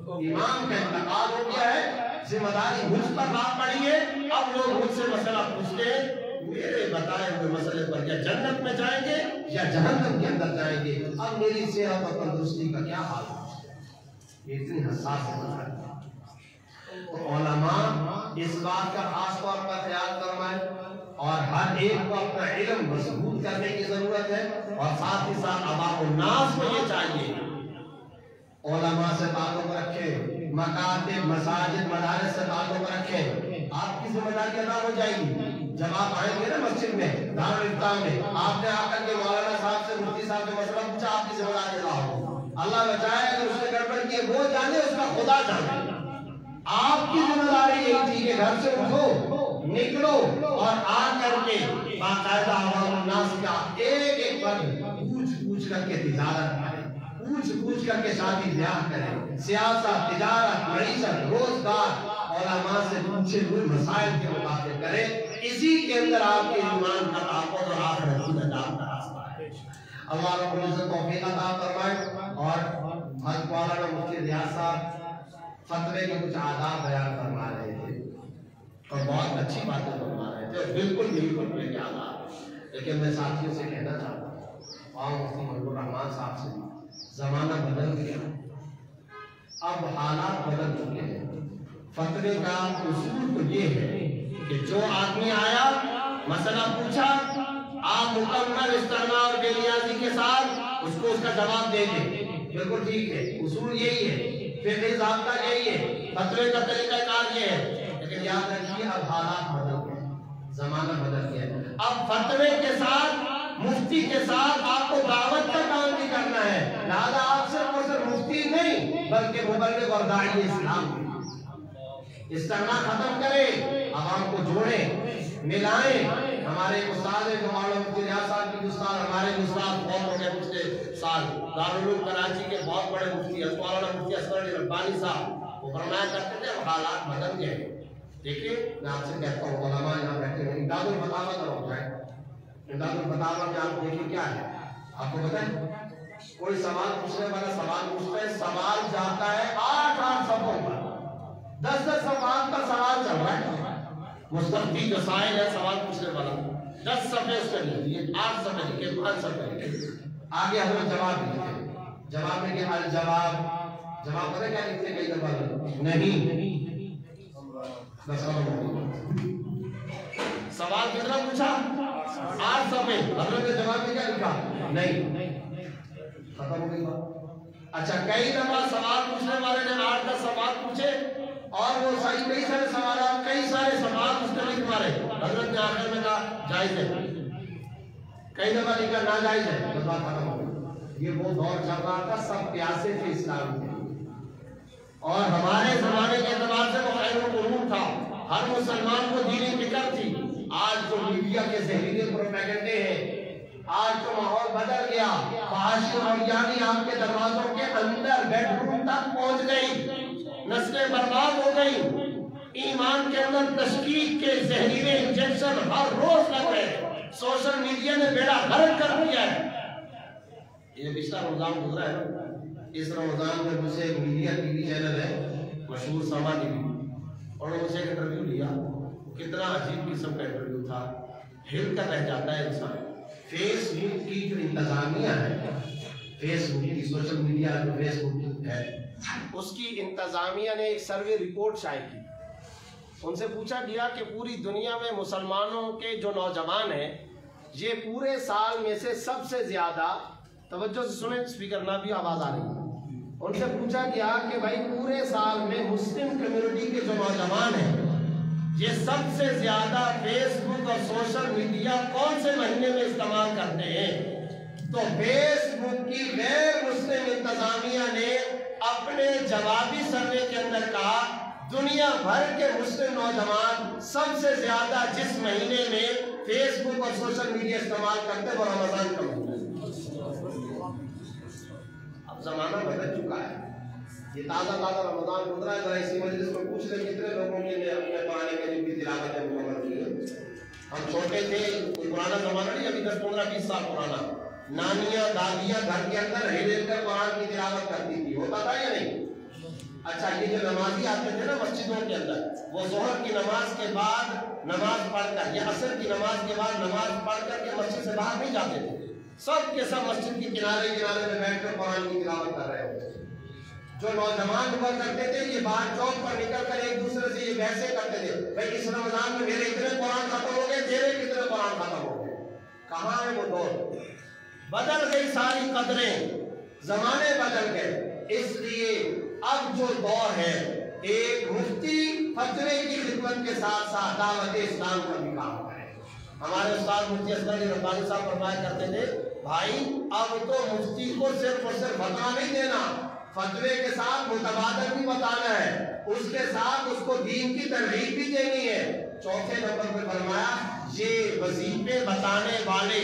[SPEAKER 6] امام کا انتقال ہو گیا ہے، ذمہ داری مجھ پر بات پڑی ہے، اب لوگ مجھ سے مسئلہ پوچھتے ہیں، میرے بتائے ہوئے مسئلے پر یا جنت میں جائیں گے یا جہنم کے اندر جائیں گے، اب میری صحت اور تندرستی کا کیا حال ہے؟ یہ اتنی حساس ہے۔ تو علماء اس بات کا خاص طور پر خیال فرمائیں اور ہر ایک کو اپنا علم مضبوط کرنے کی ضرورت ہے، اور ساتھ ہی ساتھ عوام الناس کو یہ چاہیے علماء سے تعلق رکھے، مکاتب، مساجد، مدارس سے تعلق رکھے، آپ کی ذمہ داری ادا ہو جائے گی۔ جب آپ آئیں گے نا مسجد میں، دارالفتاح میں، آپ نے آ کر کے مولانا صاحب سے، مفتی صاحب سے مسئلہ پوچھا، آپ کی ذمہ داری ادا ہو۔ اللہ بچائے اگر اس نے گڑبڑ کی ہے، وہ جانے، اس کا خدا جانے۔ آپ کی ذمہ داری یہی تھی کہ گھر سے اٹھو، نکلو اور آ کر کے باقاعدہ عوام الناس کا ایک ایک پر پوچھ کر کے تجارت کریں، پوچھ کر کے شادی بیاہ کریں، سیاست، تجارت، معیشت، روزگار علماء سے پوچھے ہوئے مسائل کے مطابق کریں۔ اسی کے اندر آپ کے ایمان کا تحفظ اور آخرت کی نجات کا راستہ ہے۔ اللہ رب العزت توفیق عطا فرمائے۔ اور حضرت مولانا مفتی ریاض صاحب فتوے کے کچھ آداب بیان فرما رہے تھے اور بہت اچھی باتیں فرما رہے تھے، بالکل یہی فتوے کے آداب۔ لیکن میں ساتھیوں سے کہنا چاہتا ہوں اور مفتی محبوب الرحمان صاحب سے، زمانہ بدل گیا، اب حالات بدل چکے ہیں۔ فتوے کا اصول تو یہ ہے کہ جو آدمی آیا، مسئلہ پوچھا، آپ مکمل استعمال اور بے نیازی کے ساتھ اس کو اس کا جواب دے دیں۔ بالکل ٹھیک ہے، اصول یہی ہے، فقہی ضابطہ یہی ہے، فتوے کا طریقہ کار یہ ہے، لیکن یاد رکھیے اب حالات بدل گئے، زمانہ بدل گیا، اب فتوے کے ساتھ مفتی کے ساتھ آپ کو دعوت کا کام بھی کرنا ہے، لہذا آپ صرف اور صرف مفتی نہیں بلکہ مبلغ اور داعی اسلام، استغنا ختم کریں، عوام کو جوڑیں، ملائیں۔ ہمارے استاد ہیں مولانا مفتی ریاض صاحب کی استاد، ہمارے استاد بہت ہو گئے پچھلے سال، دارالعلوم کراچی کے بہت بڑے مفتی مولانا مفتی اصغر علی ربانی صاحب، وہ فرمایا کرتے تھے حالات بدل گئے۔ دیکھیے میں آپ سے کہتا ہوں، علماء یہاں بیٹھے ہیں، امداد الفتاویٰ کا روک ہے، امداد الفتاویٰ میں آپ دیکھیں کیا ہے، آپ کو پتہ ہے کوئی سوال پوچھنے والا سوال پوچھتا ہے، سوال جاتا ہے 8 صفحوں پر، 10 صفحات کا سوال چل رہا ہے، مستفتی جو سائل ہے سوال پوچھنے والا 10 صفحے اس نے لکھ دیے، 8 صفحے لکھے، 5 صفحے لکھے، آگے حضرت جواب لکھے، جواب میں کہ الجواب، جواب پتہ کیا لکھتے کئی دفعہ نہیں، سوال کتنا پوچھا 8 صفحے، حضرت نے جواب میں کیا لکھا نہیں، ختم ہو گئی بات۔ اچھا کئی دفعہ سوال پوچھنے والے نے 8-10 سوال پوچھے اور وہ صحیح کئی سارے سوالات، کئی سارے سوال اس نے لکھ مارے، حضرت نے آخر میں کہا جائز ہے، کئی دفعہ لکھا ناجائز ہے، تو بات ختم ہو گئی۔ یہ وہ دور چل رہا تھا، سب پیاسے تھے اسلام کے، اور ہمارے زمانے کے اعتبار سے وہ خیر القرون تھا، ہر مسلمان کو دینی فکر تھی۔ آج جو میڈیا کے زہریلے پروپیگنڈے ہیں، آج تو ماحول بدل گیا، فحاشی اور یعنی آپ کے دروازوں کے اندر بیڈ روم تک پہنچ گئی، نسلیں برباد ہو گئی، ایمان کے اندر تشکیک کے زہریلے انجیکشن ہر روز لگ رہے، سوشل میڈیا نے بیڑا غرق کر دیا ہے۔ یہ پچھلا رمضان گزرا ہے، اس رمضان میں مجھے ایک میڈیا ٹی وی چینل ہے مشہور سما ٹی وی، اور مجھ سے ایک انٹرویو لیا، کتنا عجیب قسم کا انٹرویو تھا، ہل کر رہ جاتا ہے انسان۔ فیس بک کی جو انتظامیہ ہے، فیس بک کی سوشل میڈیا جو فیس بک ہے، اس کی انتظامیہ نے ایک سروے رپورٹ شائع کی، ان سے پوچھا گیا کہ پوری دنیا میں مسلمانوں کے جو نوجوان ہیں، یہ پورے سال میں سے سب سے زیادہ، توجہ سے سنیں اسپیکر نہ بھی آواز آ رہی ہے، ان سے پوچھا گیا کہ بھائی پورے سال میں مسلم کمیونٹی کے جو نوجوان ہیں، یہ سب سے زیادہ فیس بک اور سوشل میڈیا کون سے مہینے میں استعمال کرتے ہیں؟ تو فیس بک کی غیر مسلم انتظامیہ نے اپنے جوابی سروے کے اندر کہا دنیا بھر کے مسلم نوجوان سب سے زیادہ جس مہینے میں فیس بک اور سوشل میڈیا استعمال کرتے ہیں وہ رمضان کا مہینہ ہے۔ اب زمانہ بدل چکا ہے، یہ تازہ رمضان گزرا ہے، ذرا اسی مجلس میں پوچھ لیں کتنے لوگوں کے لیے اپنے قرآن کریم کی تلاوت مکمل کی ہے۔ ہم چھوٹے تھے، کوئی پرانا زمانہ نہیں، ابھی 10-15-20 سال پرانا، نانیاں دادیاں گھر کے اندر ہل کر قرآن کی تلاوت کرتی تھی، ہوتا تھا یا نہیں؟ اچھا یہ جو نمازی آتے تھے نا مسجدوں کے اندر، وہ ظہر کی نماز کے بعد نماز پڑھ کر یا عصر کی نماز کے بعد نماز پڑھ کر کے مسجد سے باہر نہیں جاتے تھے، سب کے سب مسجد کے کنارے میں بیٹھ کر قرآن کی تلاوت کر رہے ہوتے تھے۔ جو نوجوان ہوا کرتے تھے یہ باہر چوک پر نکل کر ایک دوسرے سے یہ بحثیں کرتے تھے، بھائی اس رمضان میں میرے اتنے قرآن ختم ہو گئے، تیرے کتنے قرآن ختم ہو گئے۔ کہاں ہے وہ دور؟ بدل گئی ساری قدریں، زمانے بدل گئے، اس لیے اب جو دور ہے ایک مفتی فتوے کی خدمت کے ساتھ ساتھ دعوت اسلام کا بھی کام کرے۔ ہمارے استاد مفتی اصغر علی ربانی صاحب فرمایا کرتے تھے بھائی اب تو مفتی کو صرف اور صرف فتویٰ نہیں دینا، فتوے کے ساتھ متبادل بھی بتانا ہے، اس کے ساتھ اس کو دین کی ترغیب بھی دینی ہے۔ چوتھے نمبر پہ فرمایا یہ وظیفے بتانے والے،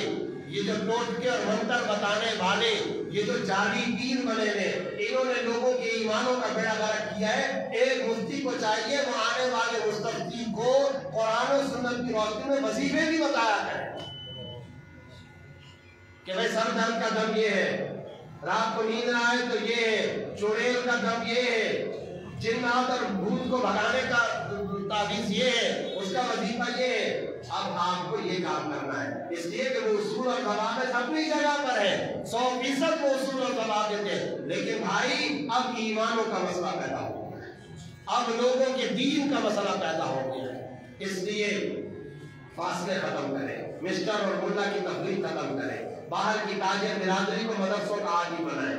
[SPEAKER 6] یہ جو ٹوٹکے اور منتر بتانے والے، یہ جو جعلی پیر بنے ہیں، انہوں نے لوگوں کے ایمانوں کا بیڑا غرق کیا ہے۔ ایک مفتی کو چاہیے وہ آنے والے مستفتی کو قرآن و سنت کی روشنی میں وظیفے بھی بتایا کرے کہ بھائی سر درد کا دم یہ ہے، رات کو نیند نہ آئے تو یہ ہے، چڑیل کا دم یہ ہے، جنات اور بھوت کو بھگانے کا تعویذ یہ ہے، اس کا وظیفہ یہ ہے۔ اب آپ کو یہ کام کرنا ہے، اس لیے کہ وہ اصول اور ضوابط اپنی جگہ پر ہے، 100% وہ اصول اور ضوابط ہے، لیکن بھائی اب ایمانوں کا مسئلہ پیدا ہو گیا ہے، اب لوگوں کے دین کا مسئلہ پیدا ہو گیا ہے، اس لیے فاصلے ختم کریں، مسٹر اور ملا کی تفریق ختم کریں، باہر کی تاجر برادری کو مدرسوں کا عادی بنائیں،